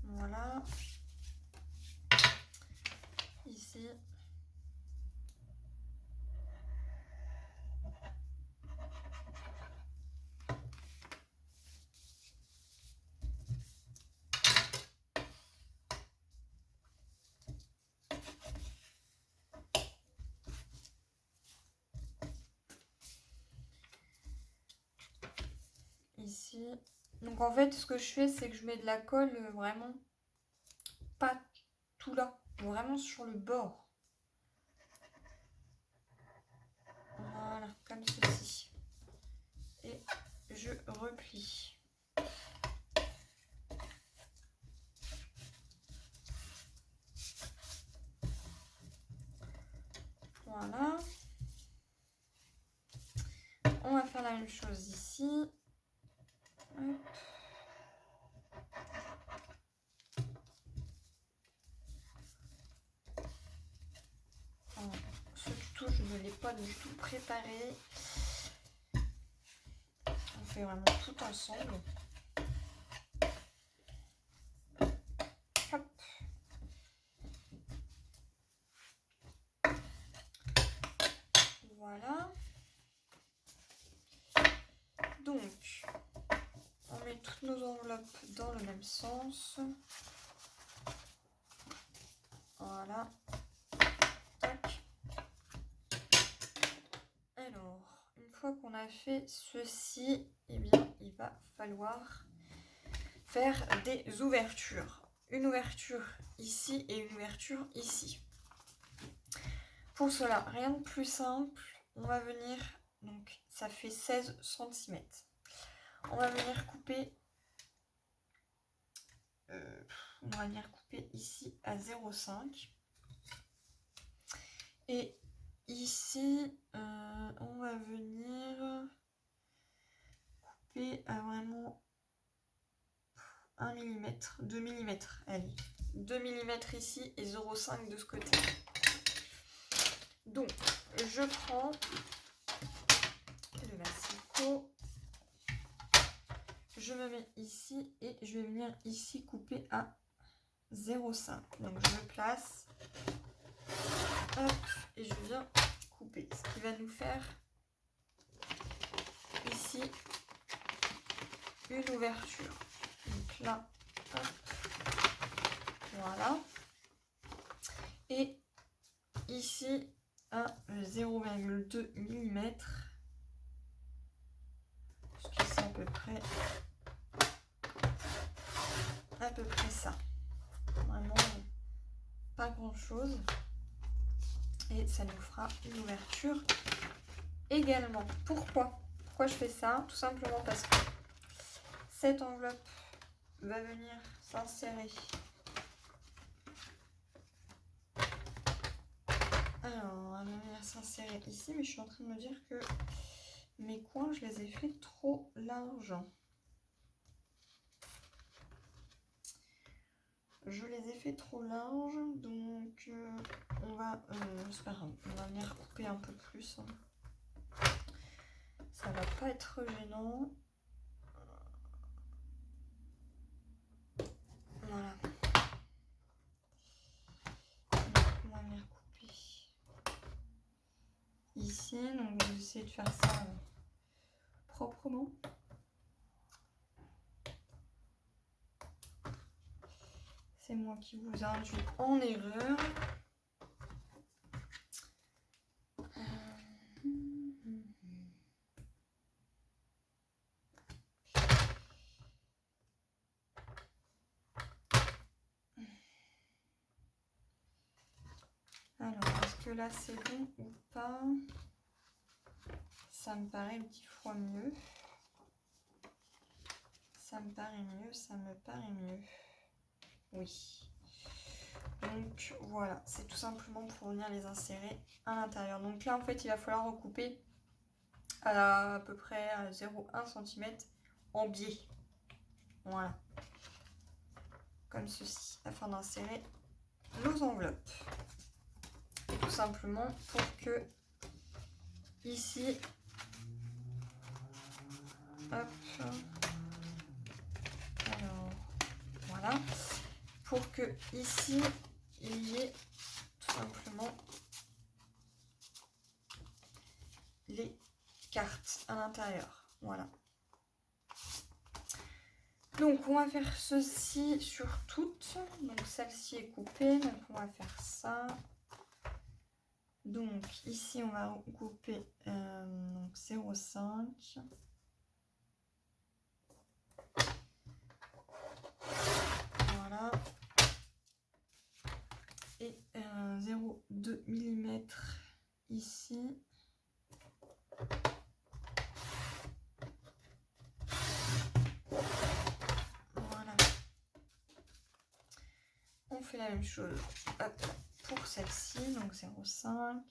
Voilà. Ici. Ici. Donc en fait, ce que je fais, c'est que je mets de la colle vraiment pas tout là, vraiment sur le bord. Voilà, comme ceci. Et je replie. Voilà. On va faire la même chose ici. Hop. Ce tuto, je ne l'ai pas du tout préparé. On fait vraiment tout ensemble. Hop. Voilà. Donc, on met toutes nos enveloppes dans le même sens. Voilà. Tac. Alors, une fois qu'on a fait ceci, eh bien, il va falloir faire des ouvertures. Une ouverture ici et une ouverture ici. Pour cela, rien de plus simple. On va venir, donc ça fait 16 cm. On va venir couper, ici à 0,5. Et ici, on va venir couper à vraiment 1 mm, 2 mm. Allez, 2 mm ici et 0,5 de ce côté. Donc, je prends le massicot. Je me mets ici et je vais venir ici couper à 0,5. Donc je me place. Hop, et je viens couper. Ce qui va nous faire ici une ouverture. Donc là, hop, voilà. Et ici, à 0,2 mm. Ce qui c'est à peu près ça. Vraiment pas grand chose. Et ça nous fera une ouverture également. Pourquoi je fais ça? Tout simplement parce que cette enveloppe va venir s'insérer. Alors, elle va venir s'insérer ici, mais je suis en train de me dire que mes coins, je les ai fait trop larges. Je les ai fait trop larges, donc on va, c'est pas grave, on va venir couper un peu plus. Ça va pas être gênant. Voilà. Donc, on va venir couper ici. Donc, je vais essayer de faire ça proprement. C'est moi qui vous induis en erreur. Alors, est-ce que là c'est bon ou pas? Ça me paraît 10 fois mieux. Ça me paraît mieux. Oui. Donc voilà, c'est tout simplement pour venir les insérer à l'intérieur. Donc là en fait il va falloir recouper à peu près à 0,1 cm en biais. Voilà. Comme ceci, afin d'insérer nos enveloppes. Et tout simplement pour que ici, hop, alors voilà, pour que ici il y ait tout simplement les cartes à l'intérieur. Voilà. Donc on va faire ceci sur toutes. Donc celle-ci est coupée, donc on va faire ça. Donc ici on va couper 0,5. Voilà. Et 0,2 mm ici. Voilà. On fait la même chose pour celle-ci, donc 0,5.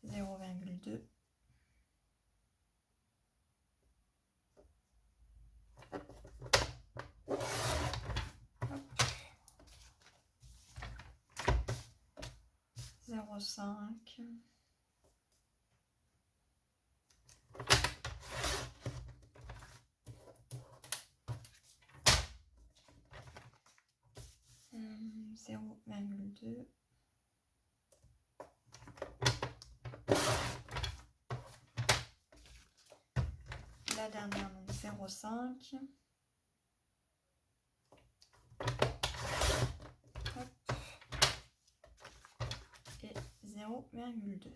0,2. Zéro cinq. Zéro virgule deux. La dernière, donc 0,5. Et 0,2.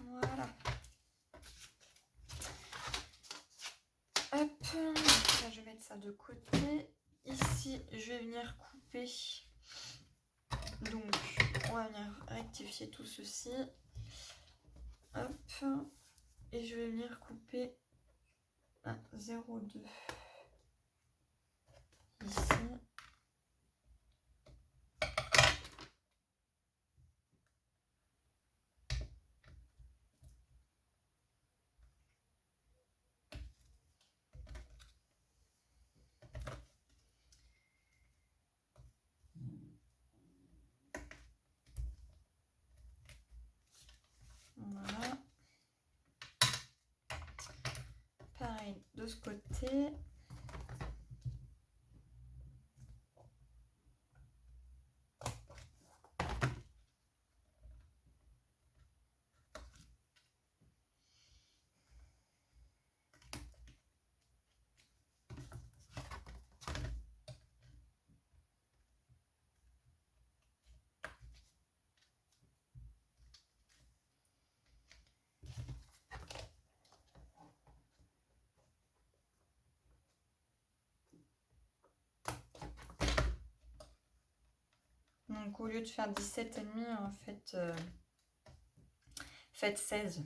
Voilà. Hop, ça, je vais mettre ça de côté. Ici, je vais venir couper. Donc, on va venir rectifier tout ceci. Hop, et je vais venir couper à 0,2 ici. Voilà. Pareil de ce côté. Donc au lieu de faire 17,5, en fait, faites 16.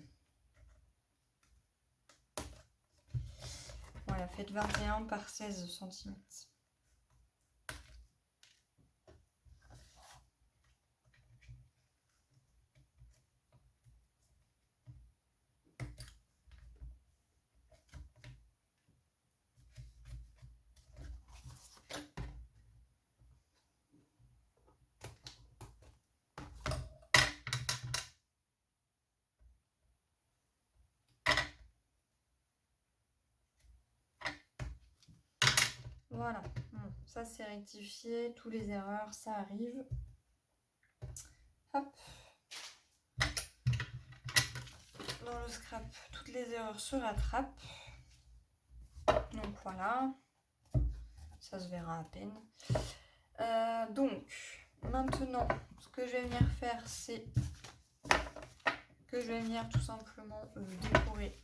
Voilà, faites 21 par 16 cm. Voilà, bon, ça c'est rectifié, tous les erreurs, ça arrive. Hop. Dans le scrap, toutes les erreurs se rattrapent. Donc voilà, ça se verra à peine. Donc, maintenant, ce que je vais venir faire, c'est que je vais venir tout simplement décorer.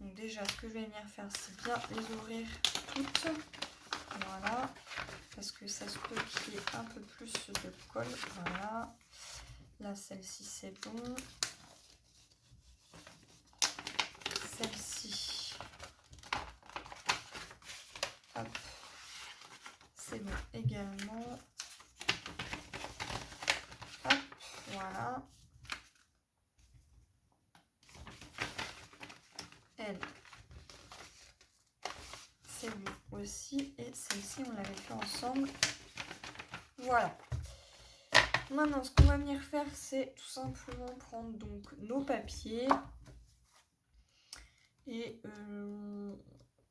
Donc déjà, ce que je vais venir faire, c'est bien les ouvrir toutes. Voilà, parce que ça se peut qu'il y ait un peu plus de colle. Voilà, là, celle-ci, c'est bon. Celle-ci, hop, c'est bon également. Hop, voilà. Elle, c'est bon aussi. Et celle-ci, on l'avait fait ensemble. Voilà. Maintenant, ce qu'on va venir faire, c'est tout simplement prendre donc nos papiers. Et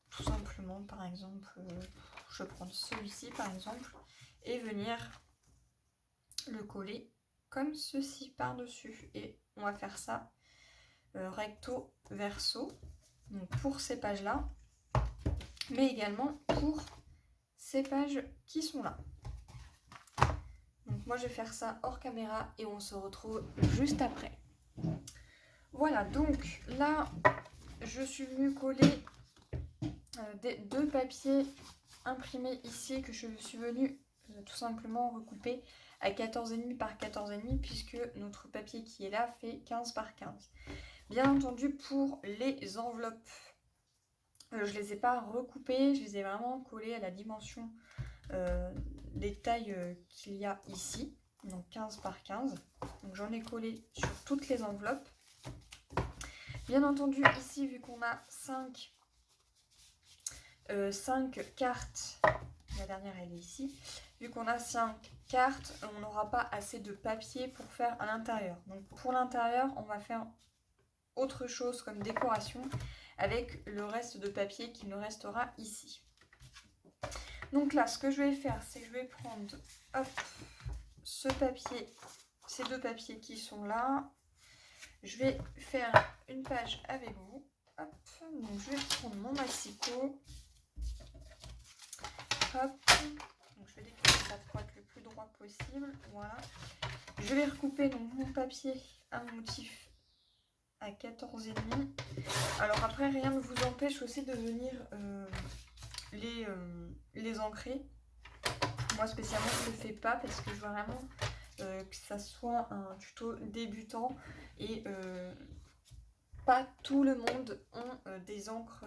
tout simplement, par exemple, je vais prendre celui-ci, par exemple, et venir le coller comme ceci par-dessus. Et on va faire ça recto verso, donc pour ces pages-là, mais également pour ces pages qui sont là. Donc moi, je vais faire ça hors caméra et on se retrouve juste après. Voilà, donc là, je suis venue coller deux papiers imprimés ici que je suis venue tout simplement recouper à 14,5 par 14,5 puisque notre papier qui est là fait 15 par 15. Bien entendu, pour les enveloppes, je ne les ai pas recoupées, je les ai vraiment collées à la dimension des tailles qu'il y a ici, donc 15 par 15. Donc j'en ai collé sur toutes les enveloppes. Bien entendu, ici, vu qu'on a 5 cartes, la dernière elle est ici, vu qu'on a 5 cartes, on n'aura pas assez de papier pour faire à l'intérieur. Donc pour l'intérieur, on va faire autre chose comme décoration avec le reste de papier qui nous restera ici. Donc là, ce que je vais faire, c'est que je vais prendre hop, ce papier, ces deux papiers qui sont là. Je vais faire une page avec vous. Hop, donc je vais prendre mon maxico. Hop, donc je vais découper ça pour être le plus droit possible. Voilà. Je vais recouper donc mon papier à motif à 14,5. Alors après, rien ne vous empêche aussi de venir les ancrer. Moi spécialement, je ne le fais pas parce que je veux vraiment que ça soit un tuto débutant et pas tout le monde a des encres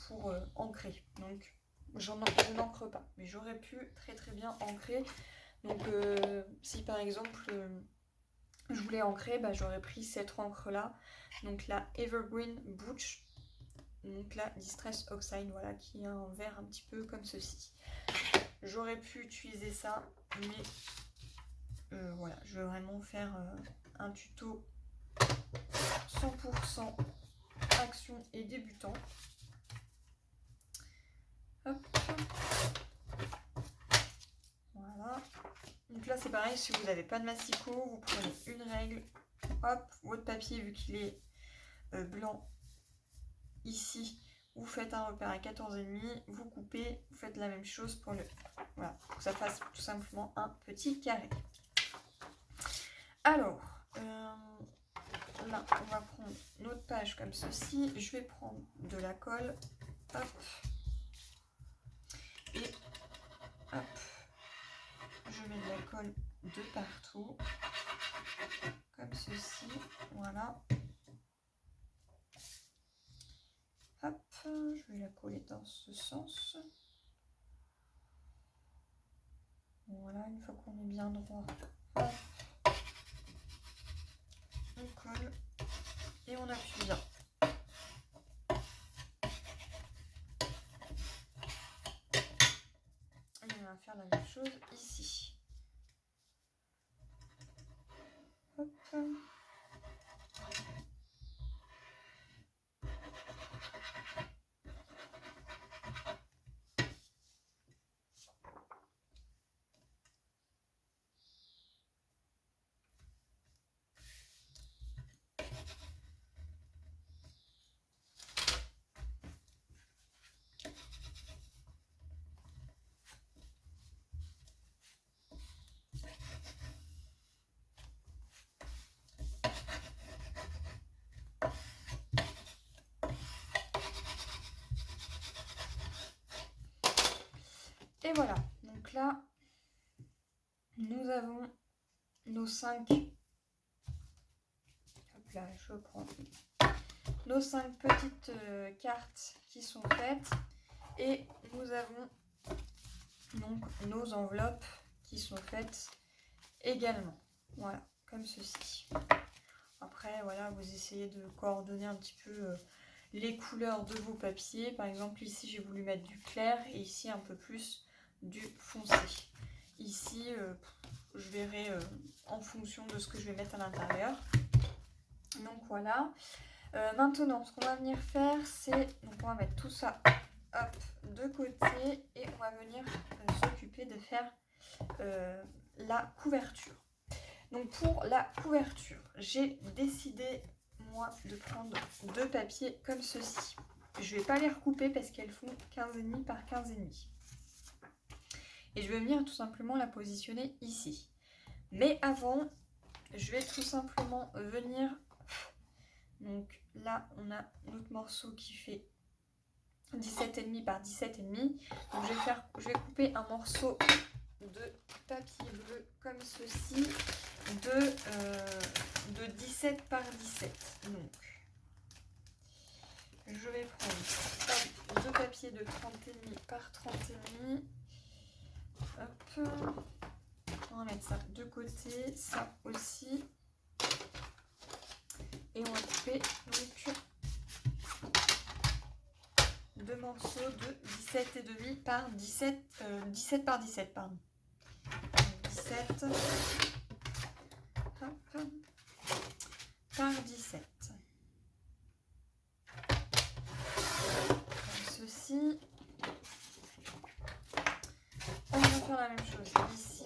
pour ancrer. Donc je n'encre pas, mais j'aurais pu très bien ancrer. Donc si par exemple je voulais ancrer, bah, j'aurais pris cette encre là, donc la Evergreen Butch, donc la Distress Oxide, voilà, qui est un vert un petit peu comme ceci. J'aurais pu utiliser ça, mais voilà, je veux vraiment faire un tuto 100% action et débutant. Hop. Voilà. Donc là c'est pareil, si vous n'avez pas de massicot, vous prenez une règle. Hop, votre papier, vu qu'il est blanc ici, vous faites un repère à 14,5, vous coupez, vous faites la même chose pour le... Voilà, pour que ça fasse tout simplement un petit carré. Alors, là, on va prendre notre page comme ceci. Je vais prendre de la colle. Hop. Et hop. Je mets de la colle de partout, comme ceci, voilà. Hop, je vais la coller dans ce sens. Voilà, une fois qu'on est bien droit, hop, on colle et on appuie bien. Et on va faire la même chose ici. Hop. Et voilà, donc là, nous avons nos 5. Hop là, je prends nos 5 petites cartes qui sont faites. Et nous avons donc nos enveloppes qui sont faites également. Voilà, comme ceci. Après, voilà, vous essayez de coordonner un petit peu les couleurs de vos papiers. Par exemple, ici, j'ai voulu mettre du clair et ici, un peu plus du foncé. Ici, je verrai en fonction de ce que je vais mettre à l'intérieur. Donc, voilà. Maintenant, ce qu'on va venir faire, c'est... Donc, on va mettre tout ça, hop, de côté. Et on va venir s'occuper de faire la couverture. Donc pour la couverture, j'ai décidé moi de prendre 2 papiers comme ceci. Je ne vais pas les recouper parce qu'elles font 15,5 par 15,5. Et je vais venir tout simplement la positionner ici. Mais avant, je vais tout simplement venir... Donc là, on a notre morceau qui fait 17,5 par 17,5. Donc je vais couper un morceau de papier bleu comme ceci de 17 par 17. Donc je vais prendre 2 papiers de 30,5 par 30,5. Hop, on va mettre ça de côté, ça aussi, et on va couper donc 2 morceaux de 17,5 par 17 par 17, pardon. 17 hop, par 17. Comme ceci. On va faire la même chose ici.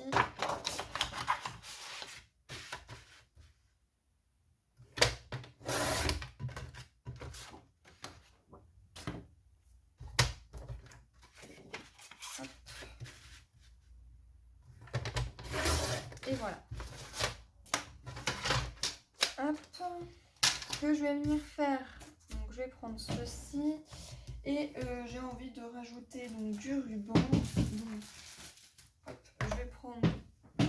Hop. Et voilà. Hop. Ce que je vais venir faire, donc je vais prendre ceci et j'ai envie de rajouter donc du ruban. Donc, hop, je vais prendre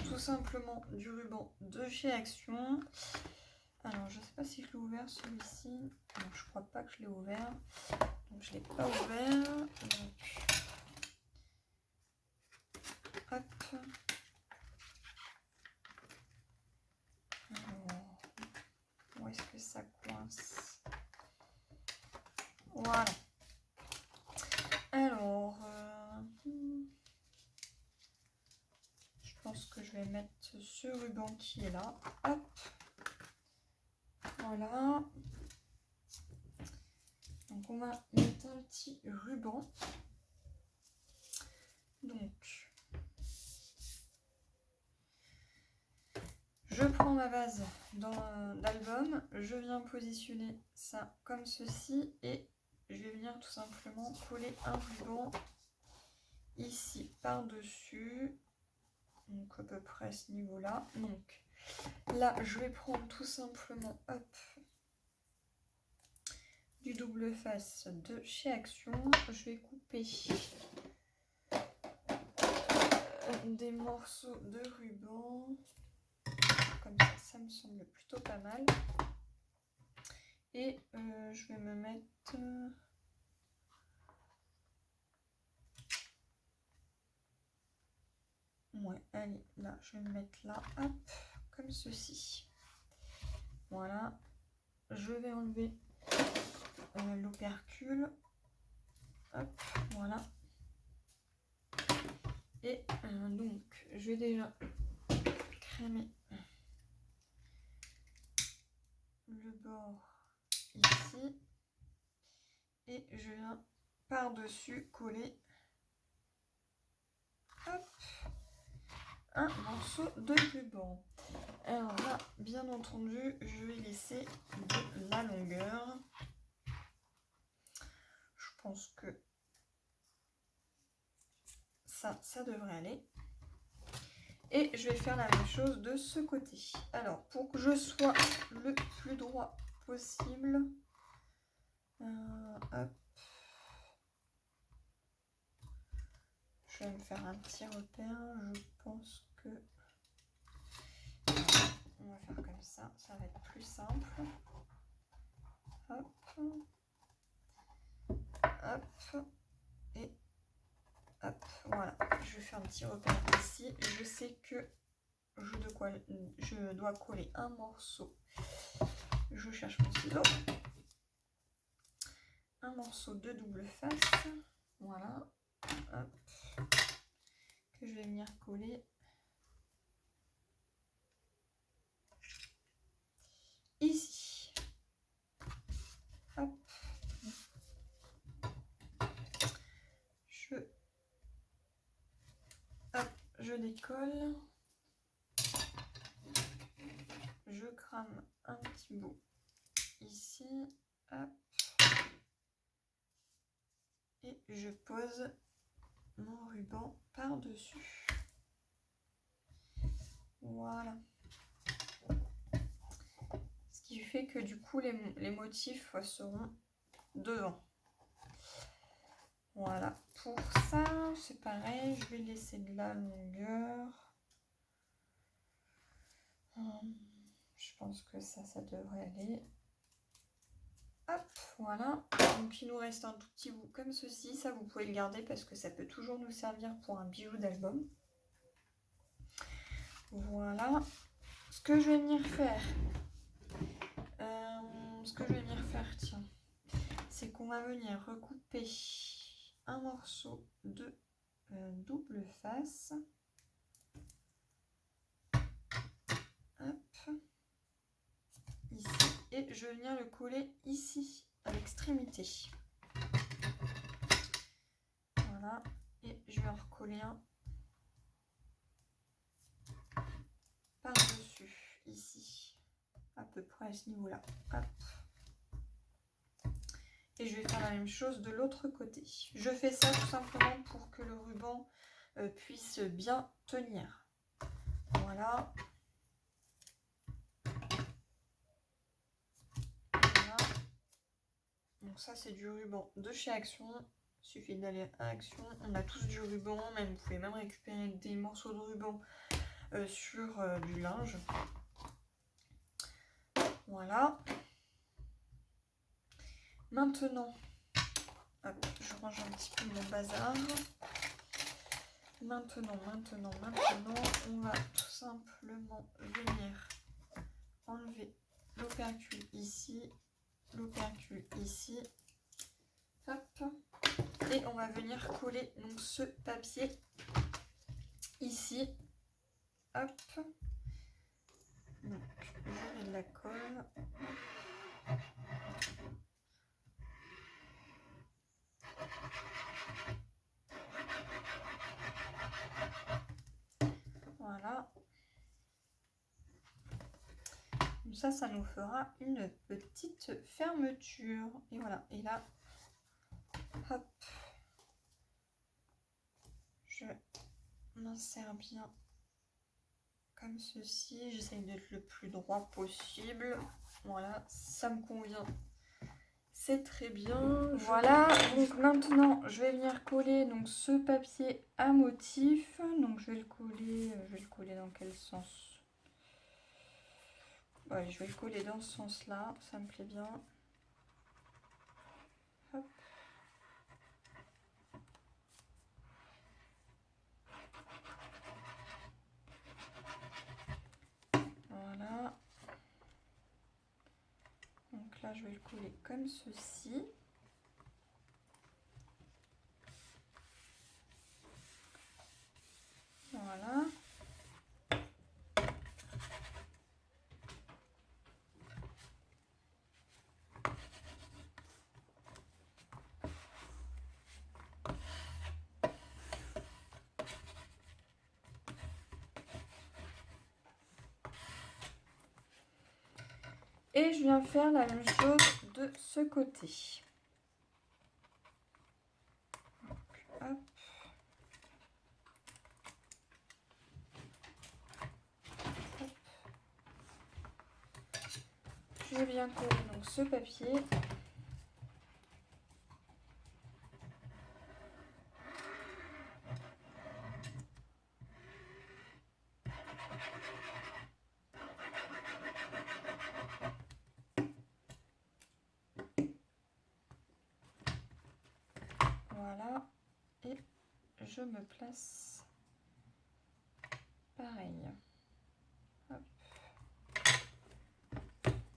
tout simplement du ruban de chez Action. Alors je sais pas si je l'ai ouvert celui-ci. Non, je crois pas que je l'ai ouvert. Donc je l'ai pas ouvert. Donc hop. Alors, où est-ce que ça coince? Voilà. Alors, je pense que je vais mettre ce ruban qui est là. Hop. Voilà. Donc, on va mettre un petit ruban. Donc, je prends ma vase d'album. Je viens positionner ça comme ceci. Et je vais venir tout simplement coller un ruban ici par-dessus. Donc à peu près à ce niveau-là. Donc là, je vais prendre tout simplement hop, du double face de chez Action. Je vais couper des morceaux de ruban. Comme ça me semble plutôt pas mal. Et je vais me mettre... Ouais, allez, là, je vais me mettre là, hop, comme ceci. Voilà. Je vais enlever l'opercule. Hop, voilà. Et donc, je vais déjà crémer le bord ici. Et je viens par-dessus coller hop, un morceau de ruban. Alors là, bien entendu, je vais laisser de la longueur. Je pense que ça devrait aller. Et je vais faire la même chose de ce côté. Alors, pour que je sois le plus droit possible, hop, je vais me faire un petit repère. Je pense que on va faire comme ça va être plus simple. Hop, hop, et hop, voilà. Je vais faire un petit repère ici. Je sais que je dois coller un morceau. Je cherche mon stylo. Un morceau de double face. Voilà. Hop. Que je vais venir coller ici. Hop. Je décolle. Je crame un petit bout ici. Hop. Et je pose mon ruban par-dessus. Voilà. Ce qui fait que du coup les motifs seront devant. Voilà. Pour ça, c'est pareil. Je vais laisser de la longueur. Je pense que ça devrait aller. Hop, voilà. Donc il nous reste un tout petit bout comme ceci. Ça, vous pouvez le garder parce que ça peut toujours nous servir pour un bijou d'album. Voilà. Ce que je vais venir faire, tiens, c'est qu'on va venir recouper un morceau de double face. Hop. Ici. Et je viens le coller ici, à l'extrémité. Voilà. Et je vais en recoller un par-dessus, ici. À peu près à ce niveau-là. Hop. Et je vais faire la même chose de l'autre côté. Je fais ça tout simplement pour que le ruban puisse bien tenir. Voilà. Voilà. Donc ça, c'est du ruban de chez Action. Il suffit d'aller à Action. On a tous du ruban. Même, vous pouvez même récupérer des morceaux de ruban sur du linge. Voilà. Maintenant, hop, je range un petit peu mon bazar. Maintenant, on va tout simplement venir enlever l'opercule ici, hop, et on va venir coller donc ce papier ici, hop. Donc, je mets de la colle. Voilà. Comme ça nous fera une petite fermeture. Et voilà. Et là, hop, je m'insère bien comme ceci. J'essaye d'être le plus droit possible. Voilà, ça me convient. C'est très bien. Voilà, donc maintenant je vais venir coller donc ce papier à motif. Donc je vais le coller dans quel sens? Ouais, je vais le coller dans ce sens-là, ça me plaît bien. Hop. Voilà. Donc là, je vais le coller comme ceci. Voilà. Et je viens faire la même chose de ce côté. Donc, hop. Hop. Je viens coller donc ce papier. Voilà. Et je me place pareil. Hop.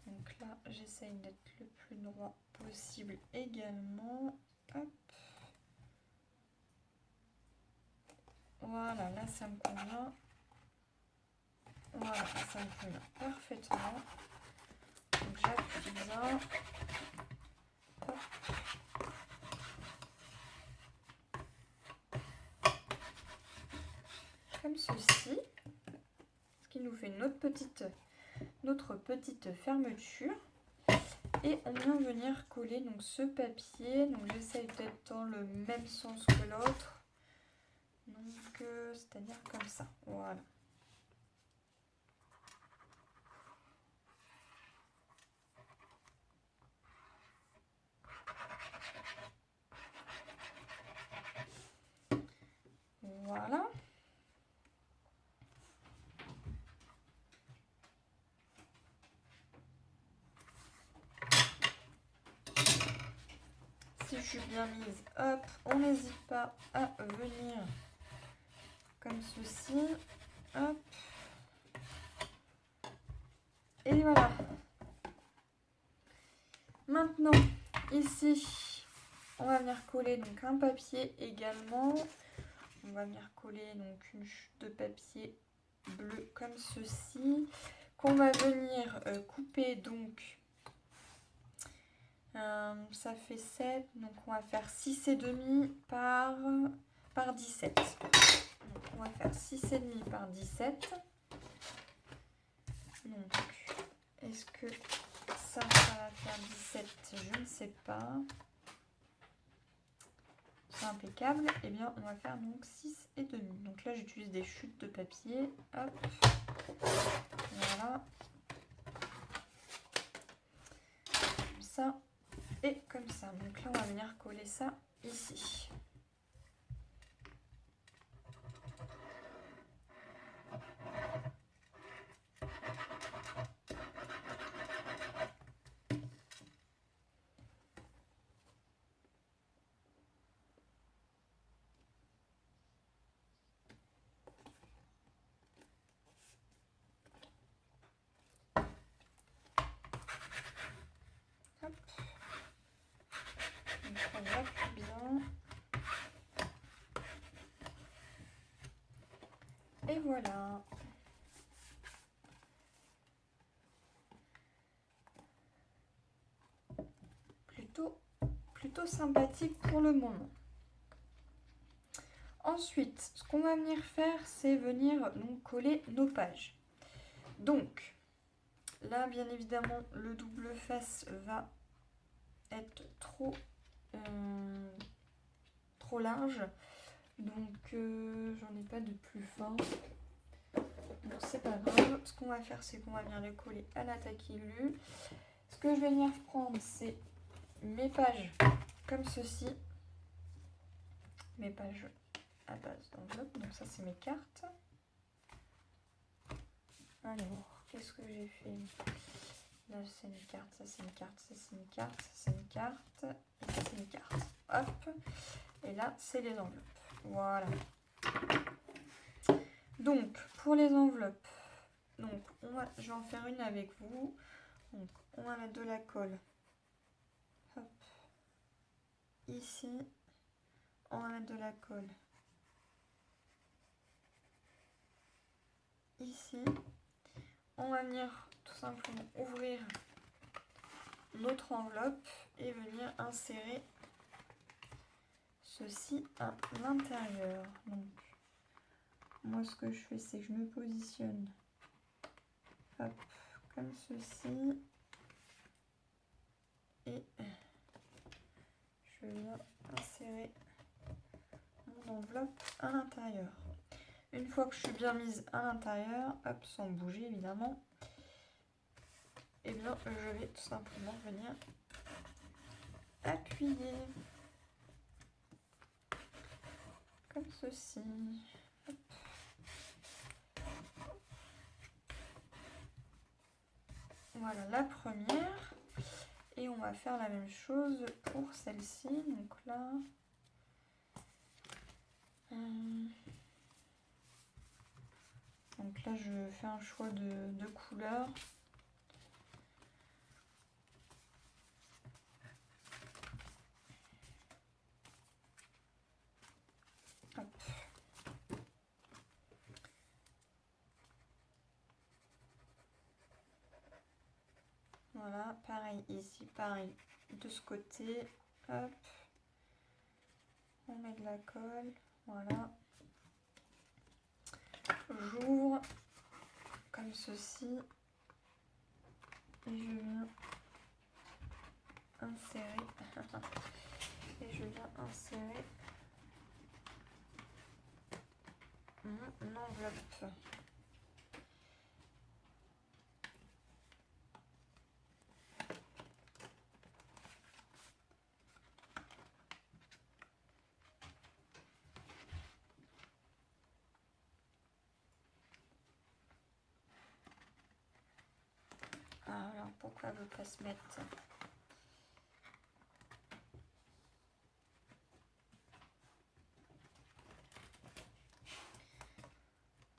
Donc là, j'essaye d'être le plus droit possible également. Hop. Voilà, là ça me convient. Voilà, ça me convient parfaitement. Donc j'appuie bien. Hop. Comme ceci. Ce qui nous fait notre petite fermeture. Et on vient venir coller donc ce papier. Donc j'essaye d'être dans le même sens que l'autre. Donc c'est-à-dire comme ça. Voilà. Voilà. Si je suis bien mise, hop, on n'hésite pas à venir comme ceci. Hop. Et voilà. Maintenant, ici, on va venir coller donc un papier également. On va venir coller donc une chute de papier bleu comme ceci, qu'on va venir couper donc. Ça fait 7, donc on va faire 6,5 par 17. Donc on va faire 6,5 par 17. Donc, est-ce que ça va faire 17? Je ne sais pas. C'est impeccable. Eh bien, on va faire donc 6,5. Donc là, j'utilise des chutes de papier. Hop. Voilà. Comme ça. Et comme ça. Donc là, on va venir coller ça ici. Hop. Donc on appuie bien. Et voilà. Plutôt sympathique pour le moment. Ensuite, ce qu'on va venir faire, c'est venir donc coller nos pages. Donc, là, bien évidemment, le double face va être trop large. Donc, j'en ai pas de plus fin. Donc, c'est pas grave. Ce qu'on va faire, c'est qu'on va venir le coller à la taquillue. Ce que je vais venir prendre, c'est mes pages comme ceci. Mes pages à base d'enveloppe. Donc ça, c'est mes cartes. Alors, qu'est-ce que j'ai fait? Là, c'est une carte, ça c'est une carte, ça c'est une carte, ça c'est une carte, et ça c'est une carte. Hop. Et là, c'est les enveloppes. Voilà. Donc, pour les enveloppes, donc je vais en faire une avec vous. Donc, on va mettre de la colle. Hop. Ici, on va mettre de la colle. Ici, on va venir tout simplement ouvrir notre enveloppe et venir insérer ceci à l'intérieur. Donc, moi, ce que je fais, c'est que je me positionne hop, comme ceci et je viens insérer mon enveloppe à l'intérieur. Une fois que je suis bien mise à l'intérieur, hop, sans bouger évidemment, et bien je vais tout simplement venir appuyer comme ceci. Hop. Voilà la première. Et on va faire la même chose pour celle-ci. Donc là, je fais un choix de couleur. Hop. Voilà, pareil ici, pareil de ce côté. Hop. On met de la colle. Voilà. J'ouvre comme ceci. Et je viens insérer. Et je viens insérer mon enveloppe. Alors pourquoi elle ne veut pas se mettre?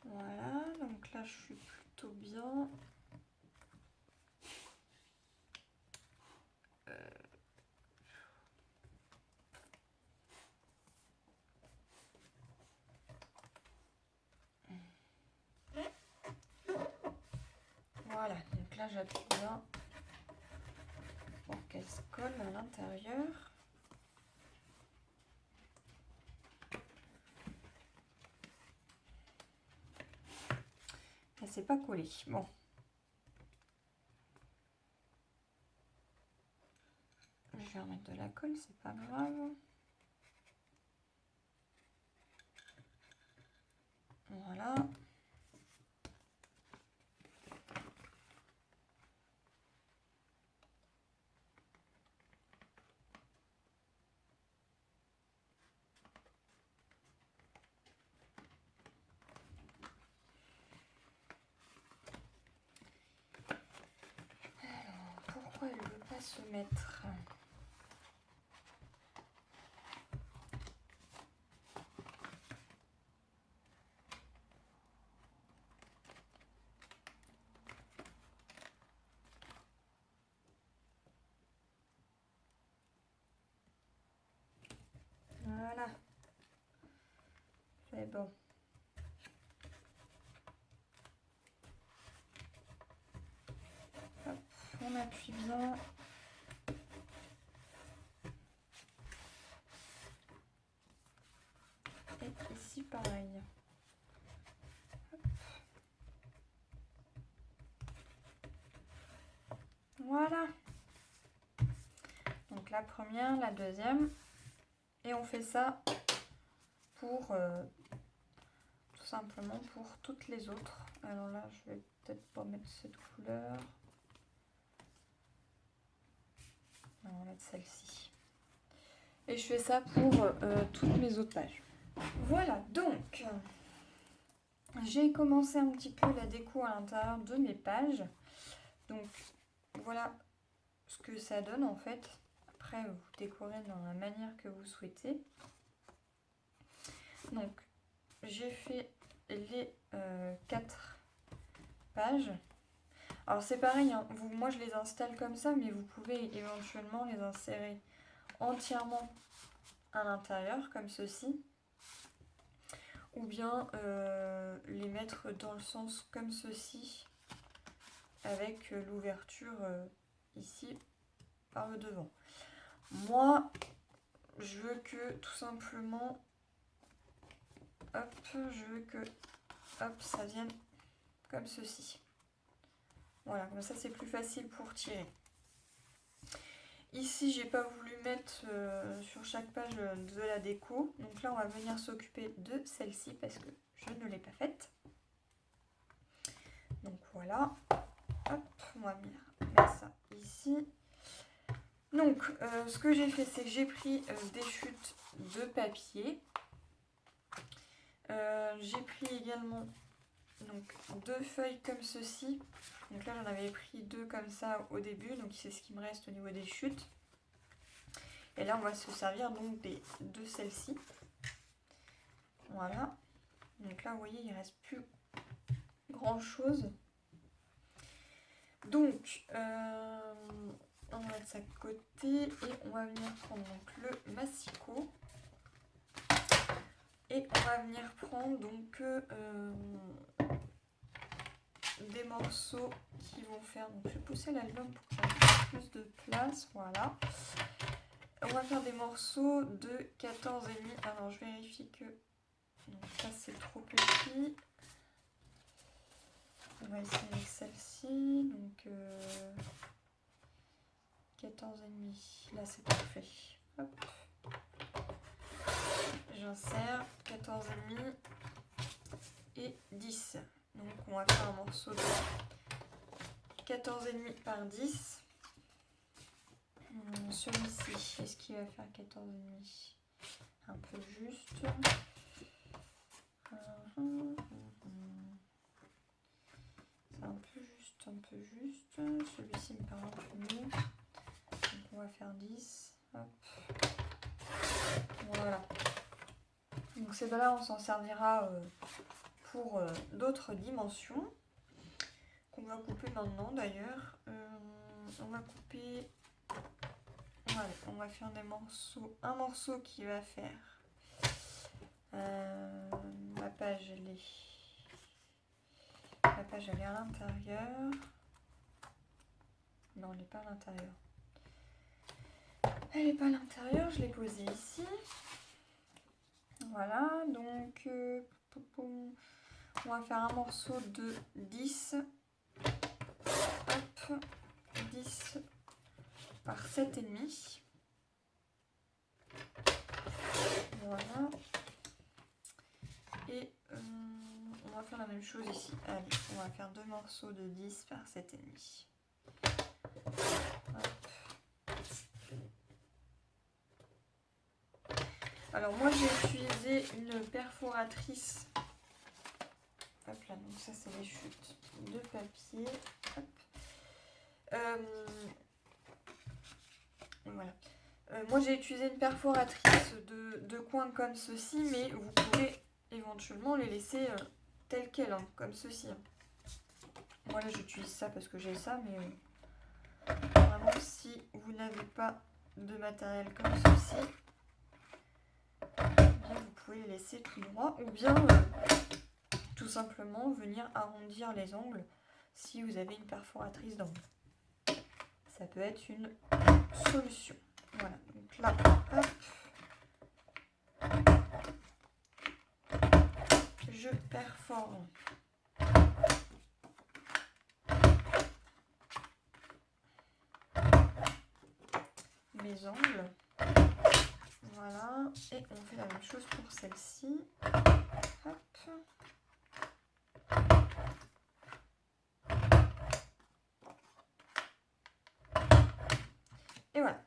Voilà, donc là je suis plutôt bien. Voilà, donc là j'appuie bien pour qu'elle se colle à l'intérieur. Elle s'est pas collée. Bon. Je vais remettre de la colle, c'est pas grave. Voilà. Alors, pourquoi elle ne veut pas se mettre? Voilà. C'est bon. Hop, on appuie bien. Et ici pareil. Hop. Voilà. Donc la première, la deuxième. Et on fait ça pour tout simplement pour toutes les autres. Alors là, je vais peut-être pas mettre cette couleur. Non, on va mettre celle-ci. Et je fais ça pour toutes mes autres pages. Voilà, donc j'ai commencé un petit peu la déco à l'intérieur de mes pages. Donc voilà ce que ça donne en fait. Après, vous décorez dans la manière que vous souhaitez. Donc j'ai fait les 4 pages. Alors c'est pareil, hein, moi je les installe comme ça, mais vous pouvez éventuellement les insérer entièrement à l'intérieur, comme ceci. Ou bien les mettre dans le sens comme ceci, avec l'ouverture ici par le devant. Moi, je veux que tout simplement, hop, je veux que, hop, ça vienne comme ceci. Voilà, comme ça c'est plus facile pour tirer. Ici, j'ai pas voulu mettre sur chaque page de la déco. Donc là, on va venir s'occuper de celle-ci parce que je ne l'ai pas faite. Donc voilà. Hop, on va mettre ça ici. Donc, ce que j'ai fait, c'est que j'ai pris des chutes de papier. J'ai pris également donc 2 feuilles comme ceci. Donc là, j'en avais pris 2 comme ça au début. Donc c'est ce qui me reste au niveau des chutes. Et là, on va se servir donc de celle-ci. Voilà. Donc là, vous voyez, il ne reste plus grand-chose. Donc, on va mettre ça de côté et on va venir prendre donc le massicot. Et on va venir prendre donc des morceaux qui vont faire... Donc je vais pousser l'album pour qu'il y ait plus de place. Voilà. On va faire des morceaux de 14,5. Alors je vérifie que... Donc ça c'est trop petit. On va essayer avec celle-ci. Donc 14,5. Là c'est parfait. Hop. J'insère 14,5 et 10. Donc on va faire un morceau de 14,5 par 10. Celui-ci, est-ce qu'il va faire 14,5? Un peu juste. C'est un peu juste, un peu juste. Celui-ci me paraît un peu mieux. Donc on va faire 10. Hop. Voilà. Donc ces deux-là, on s'en servira pour d'autres dimensions qu'on va couper maintenant d'ailleurs. On va couper... Voilà, on va faire des morceaux. Un morceau qui va faire... ma page, elle est... La page, elle est à l'intérieur. Non, elle n'est pas à l'intérieur. Elle n'est pas à l'intérieur, je l'ai posée ici. Voilà, donc... on va faire un morceau de 10. Hop, 10 par 7,5. Voilà. Et on va faire la même chose ici. Allez, on va faire 2 morceaux de 10 par 7,5. Alors moi j'ai utilisé une perforatrice. Hop là, donc ça c'est les chutes de papier. Hop. Voilà. Moi j'ai utilisé une perforatrice de coin comme ceci, mais vous pouvez éventuellement les laisser telles quelles, hein, comme ceci. Hein. Moi là j'utilise ça parce que j'ai ça, mais vraiment si vous n'avez pas de matériel comme ceci, bien, vous pouvez les laisser tout droit, ou bien tout simplement venir arrondir les angles si vous avez une perforatrice d'angle. Ça peut être une solution. Voilà, donc là, hop, je perfore mes angles. Voilà, et on fait la même chose pour celle-ci. Hop. Et voilà.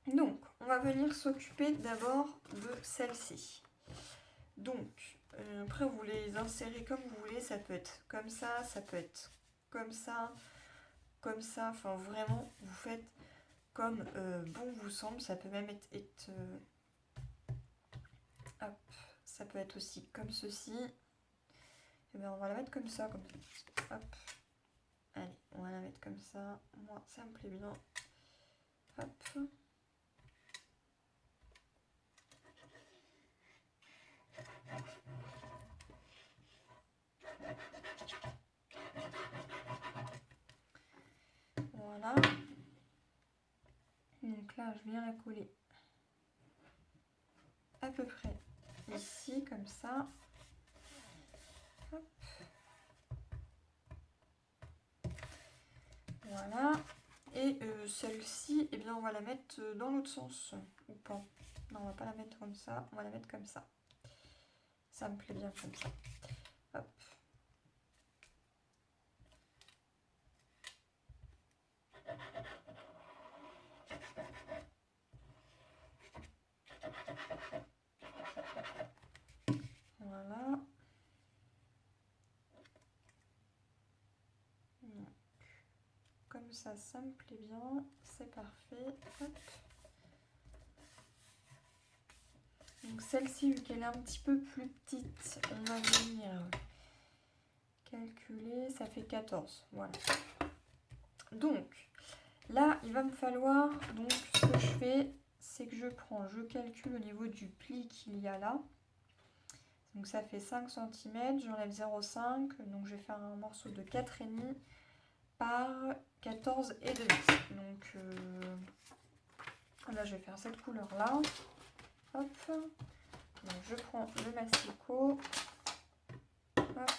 Donc, on va venir s'occuper d'abord de celle-ci. Donc, après vous les insérez comme vous voulez, ça peut être comme ça peut être comme ça, enfin vraiment vous faites comme bon vous semble, ça peut même être hop, ça peut être aussi comme ceci, et bien on va la mettre comme ça, hop, allez, on va la mettre comme ça, moi ça me plaît bien, hop. Voilà. Donc là, je viens la coller à peu près ici, comme ça. Hop. Voilà. Et celle-ci, eh bien, on va la mettre dans l'autre sens. Ou pas. Non, on va pas la mettre comme ça. On va la mettre comme ça. Ça me plaît bien comme ça. Hop. Voilà. Donc, comme ça me plaît bien. C'est parfait. Hop. Donc celle-ci, vu qu'elle est un petit peu plus petite, on va venir calculer. Ça fait 14. Voilà. Donc, là, il va me falloir, donc ce que je fais, c'est que je calcule au niveau du pli qu'il y a là. Donc ça fait 5 cm, j'enlève 0,5, donc je vais faire un morceau de 4,5 par 14,5. Donc là, je vais faire cette couleur-là. Hop. Donc je prends le masticot. Hop.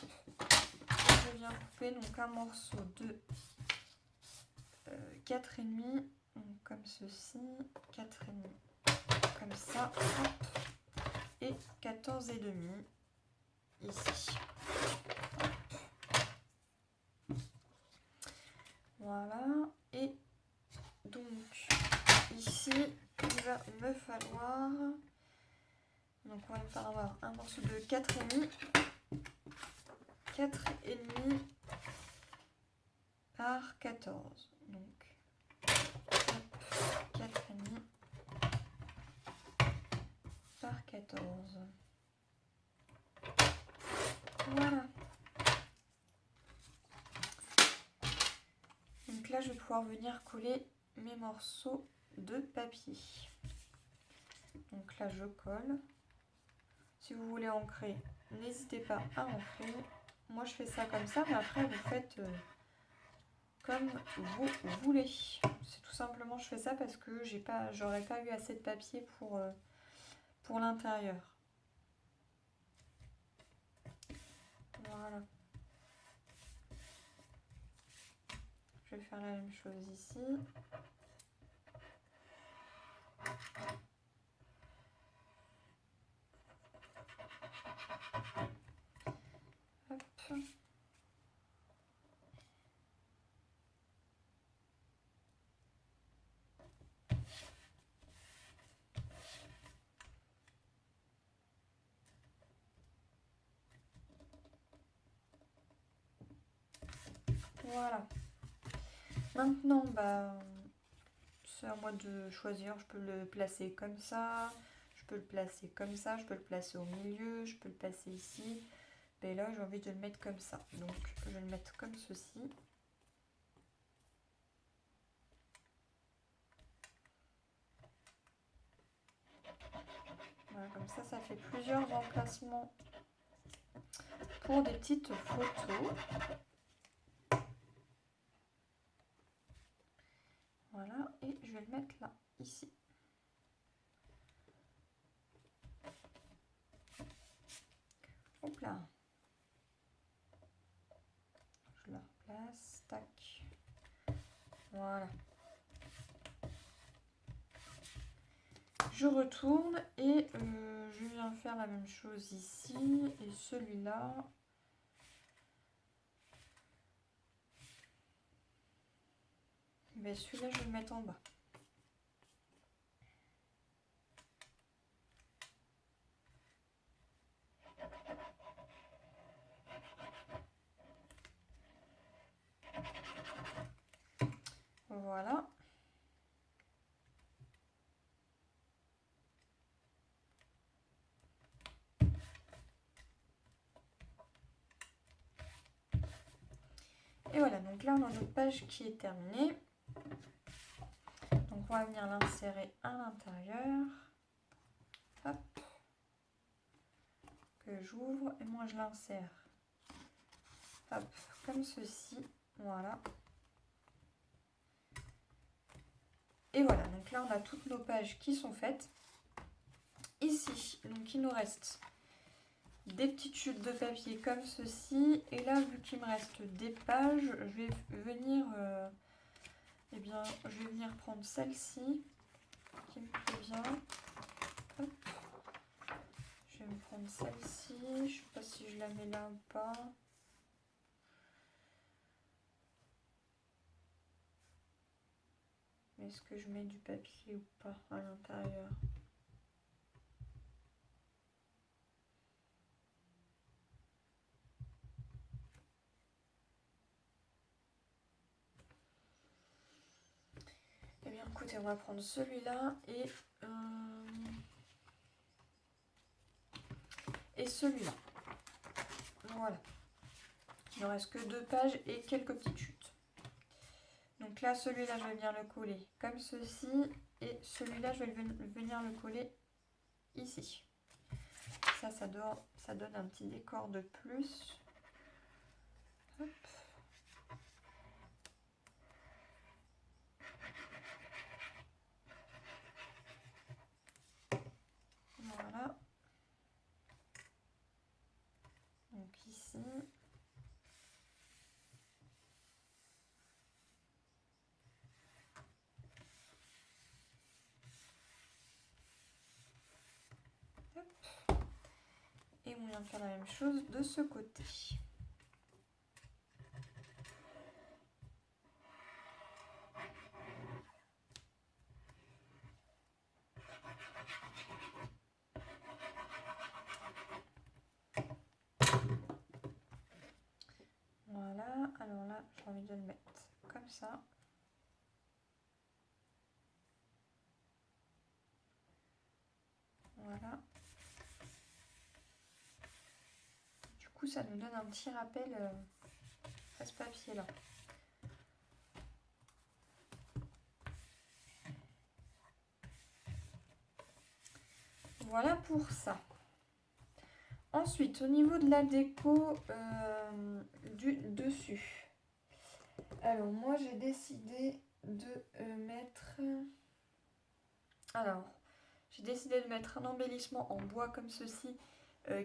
Je viens couper donc un morceau de 4,5, donc comme ceci, 4,5 comme ça, hop, et 14,5 ici. Voilà, et donc ici il va me falloir, donc on va avoir un morceau de 4,5 par 14, donc 4,5 par 14. Voilà. Donc là, je vais pouvoir venir coller mes morceaux de papier. Donc là, je colle. Si vous voulez ancrer, n'hésitez pas à ancrer. Moi, je fais ça comme ça, mais après, vous faites comme vous voulez. C'est tout simplement, je fais ça parce que j'aurais pas eu assez de papier pour l'intérieur. Voilà. Je vais faire la même chose ici. Hop. Voilà. Maintenant, c'est à moi de choisir. Je peux le placer comme ça, je peux le placer comme ça, je peux le placer au milieu, je peux le placer ici. Et là, j'ai envie de le mettre comme ça. Donc, je vais le mettre comme ceci. Voilà, comme ça fait plusieurs emplacements pour des petites photos. Voilà, et je vais le mettre là, ici. Hop là. Je la replace, tac. Voilà. Je retourne et je viens faire la même chose ici. Et celui-là, celui-là, je vais le mettre en bas. Voilà. Et voilà, donc là on a notre page qui est terminée. Donc on va venir l'insérer à l'intérieur. Hop. Que j'ouvre et moi je l'insère. Hop, comme ceci. Voilà. Et voilà, donc là on a toutes nos pages qui sont faites. Ici, donc il nous reste des petites chutes de papier comme ceci. Et là, vu qu'il me reste des pages, je vais venir, je vais venir prendre celle-ci qui me plaît bien. Hop. Je vais me prendre celle-ci. Je ne sais pas si je la mets là ou pas. Mais est-ce que je mets du papier ou pas à l'intérieur? Eh bien, écoutez, on va prendre celui-là et celui-là. Voilà. Il ne reste que 2 pages et quelques petites chutes. Donc là, celui-là, je vais venir le coller comme ceci. Et celui-là, je vais venir le coller ici. Ça donne un petit décor de plus. Hop. Voilà. Donc ici. Hop. Et on vient faire la même chose de ce côté. Voilà, alors là, j'ai envie de le mettre comme ça. Voilà. Du coup, ça nous donne un petit rappel à ce papier-là. Voilà pour ça. Ensuite, au niveau de la déco du dessus. Alors, moi, j'ai décidé de mettre... Alors, j'ai décidé de mettre un embellissement en bois comme ceci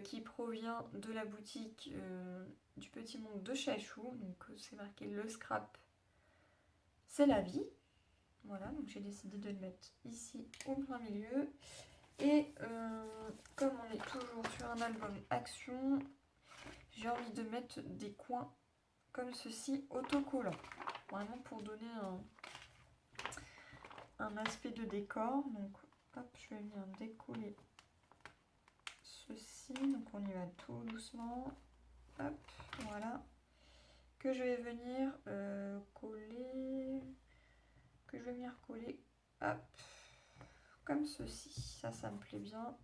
qui provient de la boutique du Petit Monde de Chachou. Donc, c'est marqué le scrap, c'est la vie. Voilà, donc j'ai décidé de le mettre ici au plein milieu. Et comme on est toujours sur un album action, j'ai envie de mettre des coins comme ceci autocollants. Vraiment pour donner un aspect de décor. Donc hop, je vais venir décoller ceci. Donc on y va tout doucement. Hop, voilà. Que je vais venir coller. Que je vais venir coller. Hop. Comme ceci, ça me plaît bien.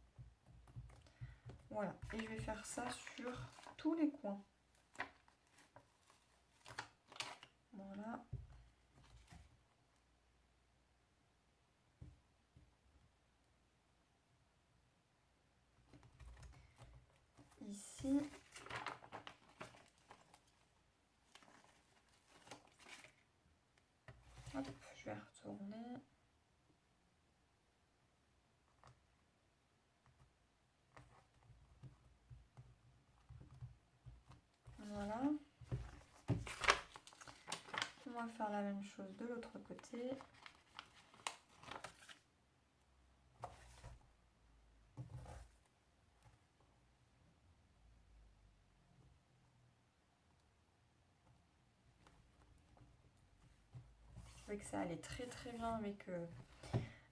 Voilà, et je vais faire ça sur tous les coins. Voilà. Ici. Hop, je vais retourner. Voilà. On va faire la même chose de l'autre côté. Je trouvais que ça allait très très bien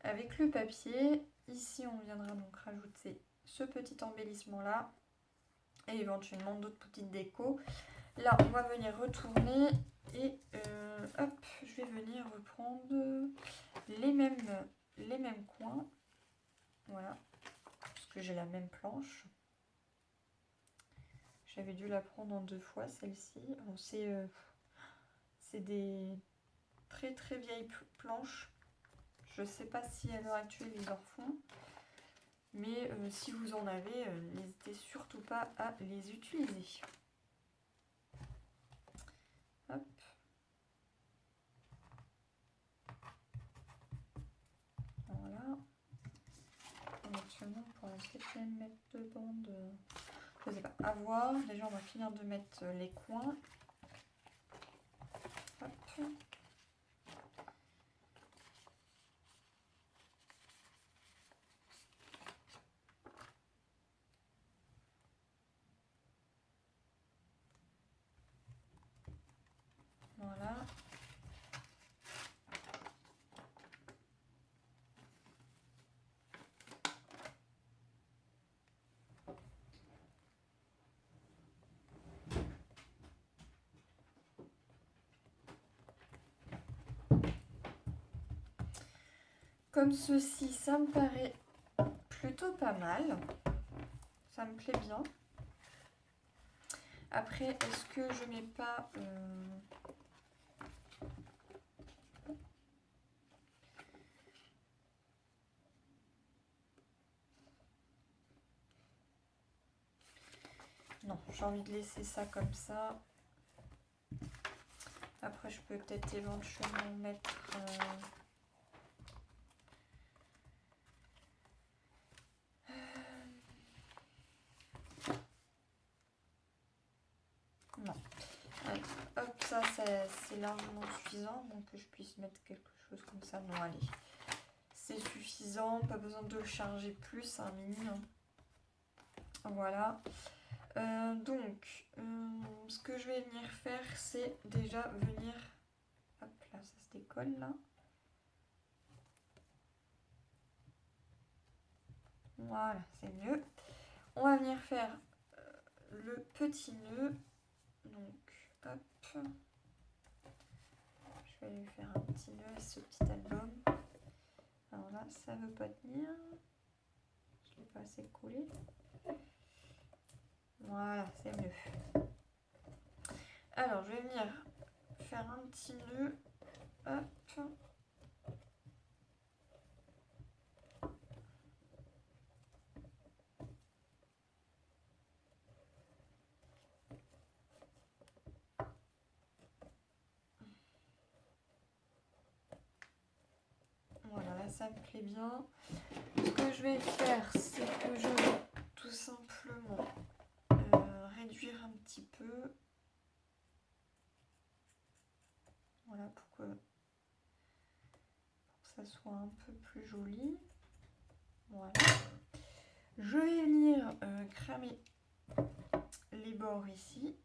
avec le papier. Ici, on viendra donc rajouter ce petit embellissement là. et éventuellement d'autres petites décos. Là, on va venir retourner et hop, je vais venir reprendre les mêmes coins. Voilà, parce que j'ai la même planche. J'avais dû la prendre en 2 fois, celle-ci. C'est des très très vieilles planches. Je ne sais pas si à l'heure actuelle ils en refont. Mais si vous en avez, n'hésitez surtout pas à les utiliser. Hop. Voilà. Éventuellement, on pourrait peut-être même mettre deux bandes. Je ne sais pas, à voir. Déjà, on va finir de mettre les coins. Hop. Voilà. Comme ceci, ça me paraît plutôt pas mal. Ça me plaît bien. Après, est-ce que je mets pas... Non, j'ai envie de laisser ça comme ça. Après, je peux peut-être éventuellement mettre... Non. Allez, hop, ça c'est largement suffisant. Donc que je puisse mettre quelque chose comme ça. Non, allez. C'est suffisant. Pas besoin de le charger plus, un mini. Voilà. Donc, ce que je vais venir faire, c'est déjà venir... Hop, là, ça se décolle, là. Voilà, c'est mieux. On va venir faire le petit nœud. Donc, hop. Je vais lui faire un petit nœud à ce petit album. Alors là, ça veut pas tenir. Je l'ai pas assez collé. Voilà, c'est mieux. Alors, je vais venir faire un petit nœud. Hop. Voilà, là, ça me plaît bien. Ce que je vais faire, c'est que je vais tout simplement réduire un petit peu. Voilà, pour que ça soit un peu plus joli. Voilà. Je vais venir cramer les bords ici.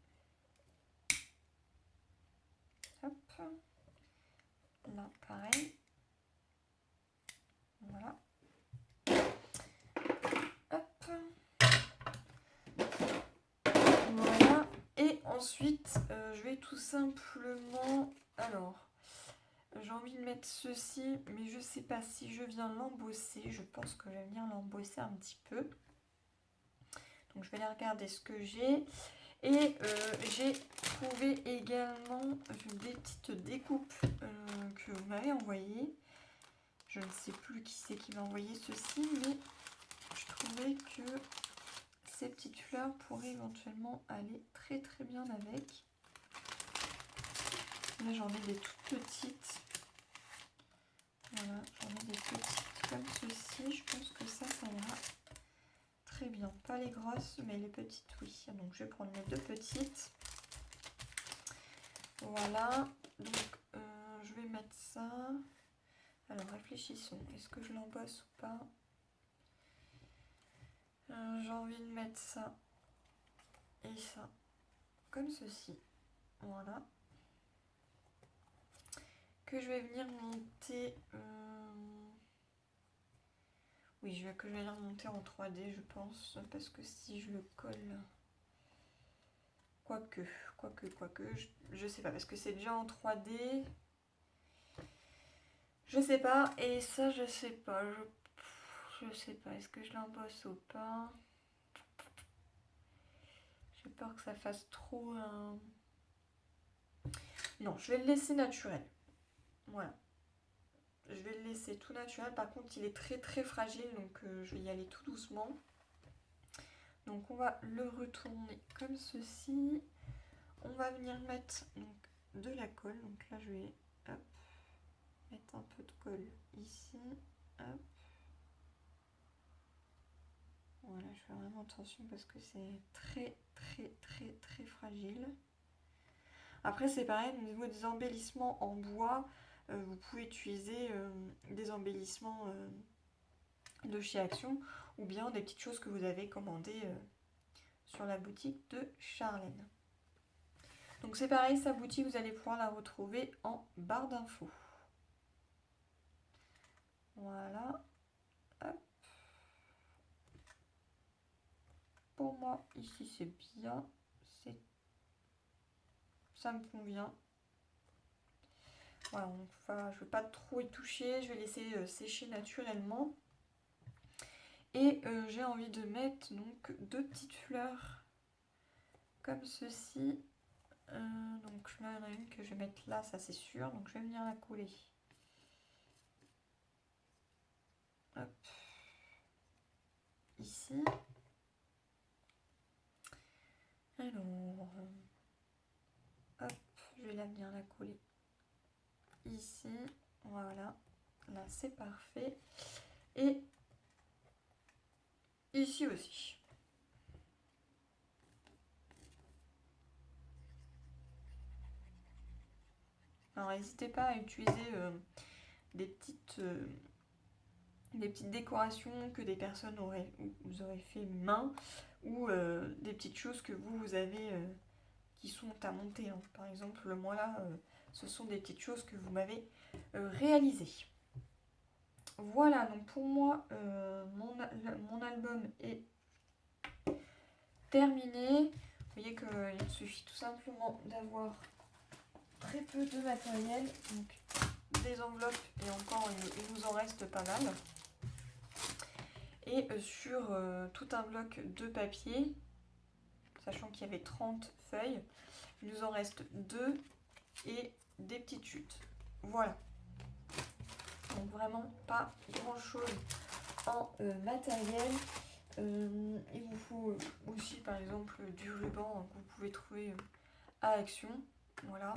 Hop. Là, pareil. Voilà. Hop. Voilà. Et ensuite, je vais tout simplement... Alors, j'ai envie de mettre ceci, mais je ne sais pas si je viens l'embosser. Je pense que je vais venir l'embosser un petit peu. Donc, je vais aller regarder ce que j'ai. Et j'ai trouvé également des petites découpes que vous m'avez envoyées. Je ne sais plus qui c'est qui m'a envoyé ceci, mais je trouvais que ces petites fleurs pourraient éventuellement aller très très bien avec. Là, j'en ai des toutes petites. Voilà, j'en ai des petites comme ceci. Je pense que ça ira très bien. Pas les grosses, mais les petites, oui. Donc, je vais prendre les deux petites. Voilà. Donc, je vais mettre ça. Alors, réfléchissons. Est-ce que je l'embosse ou pas? J'ai envie de mettre ça et ça. Comme ceci. Voilà. Que je vais venir monter... Oui, que je vais venir monter en 3D, je pense. Parce que si je le colle quoique, je sais pas, parce que c'est déjà en 3D. Je sais pas, et ça je sais pas, je sais pas, est-ce que je l'embosse ou pas? J'ai peur que ça fasse trop un... Non, je vais le laisser naturel. Voilà. Je vais le laisser tout naturel. Par contre, il est très très fragile, donc je vais y aller tout doucement. Donc on va le retourner comme ceci. On va venir mettre donc, de la colle. Donc là, je vais hop, mettre un peu de colle ici. Hop. Voilà, je fais vraiment attention parce que c'est très très très très fragile. Après c'est pareil, au niveau des embellissements en bois, vous pouvez utiliser des embellissements de chez Action ou bien des petites choses que vous avez commandées sur la boutique de Charlène. Donc c'est pareil, sa boutique, vous allez pouvoir la retrouver en barre d'infos. Voilà. Hop. Pour moi, ici c'est bien. Ça me convient. Voilà, donc, enfin, je ne vais pas trop y toucher, je vais laisser sécher naturellement. Et j'ai envie de mettre donc 2 petites fleurs comme ceci. Donc là, il y en a une que je vais mettre là, ça c'est sûr. Donc je vais venir la coller. Hop. Ici. Alors, hop, je vais la venir la coller ici. Voilà, là c'est parfait. Et ici aussi. Alors n'hésitez pas à utiliser des petites décorations que des personnes vous aurez fait main ou des petites choses que vous avez qui sont à monter. Hein. Par exemple, moi là, ce sont des petites choses que vous m'avez réalisées. Voilà, donc pour moi, mon album est terminé. Vous voyez qu'il suffit tout simplement d'avoir très peu de matériel, donc des enveloppes, et encore il nous en reste pas mal. Et sur tout un bloc de papier, sachant qu'il y avait 30 feuilles, il nous en reste 2 et des petites chutes. Voilà. Donc vraiment pas grand chose en matériel. Il vous faut aussi par exemple du ruban que vous pouvez trouver à Action. Voilà.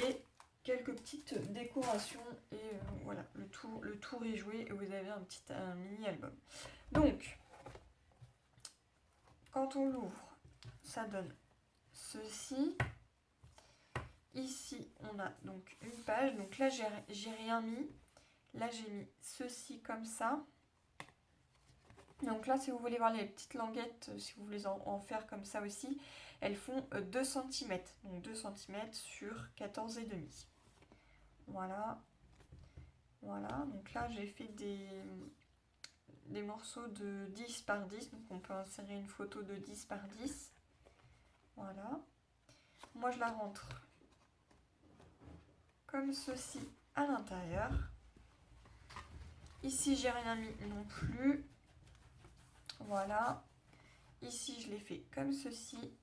Et quelques petites décorations et voilà, le tour est joué et vous avez un mini album. Donc quand on l'ouvre, ça donne ceci. Ici on a donc une page, donc là j'ai rien mis, là j'ai mis ceci comme ça. Donc là si vous voulez voir les petites languettes, si vous voulez en faire comme ça aussi, elles font 2 cm, donc 2 cm sur 14,5. Voilà, voilà, donc là j'ai fait des morceaux de 10 par 10, donc on peut insérer une photo de 10 par 10. Voilà, moi je la rentre comme ceci à l'intérieur. Ici j'ai rien mis non plus. Voilà, ici je l'ai fait comme ceci.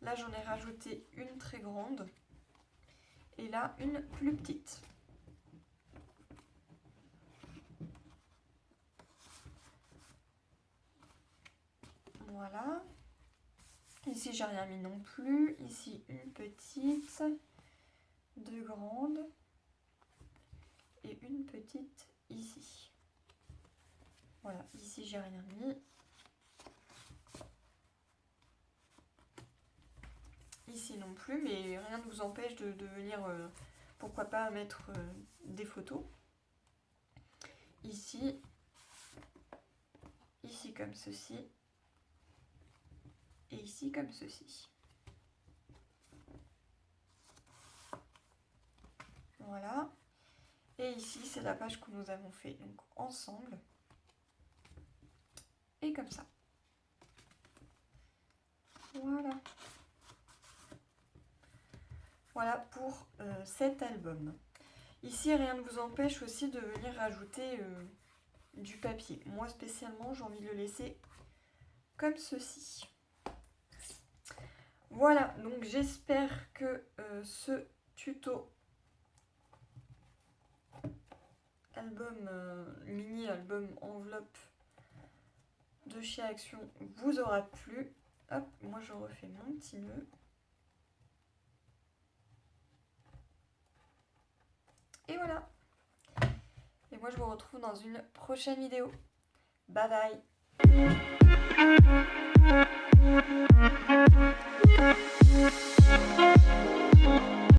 Là j'en ai rajouté une très grande et là une plus petite. Voilà, ici j'ai rien mis non plus. Ici une petite, 2 grandes et une petite ici. Voilà, ici j'ai rien mis. Ici non plus, mais rien ne vous empêche de venir, pourquoi pas, mettre des photos. Ici, ici comme ceci, et ici comme ceci. Voilà. Et ici, c'est la page que nous avons fait donc, ensemble. Et comme ça. Voilà. Voilà pour cet album. Ici, rien ne vous empêche aussi de venir rajouter du papier. Moi, spécialement, j'ai envie de le laisser comme ceci. Voilà, donc j'espère que ce tuto album, mini-album enveloppe de chez Action vous aura plu. Hop, moi je refais mon petit nœud. Et voilà. Et moi je vous retrouve dans une prochaine vidéo. Bye bye.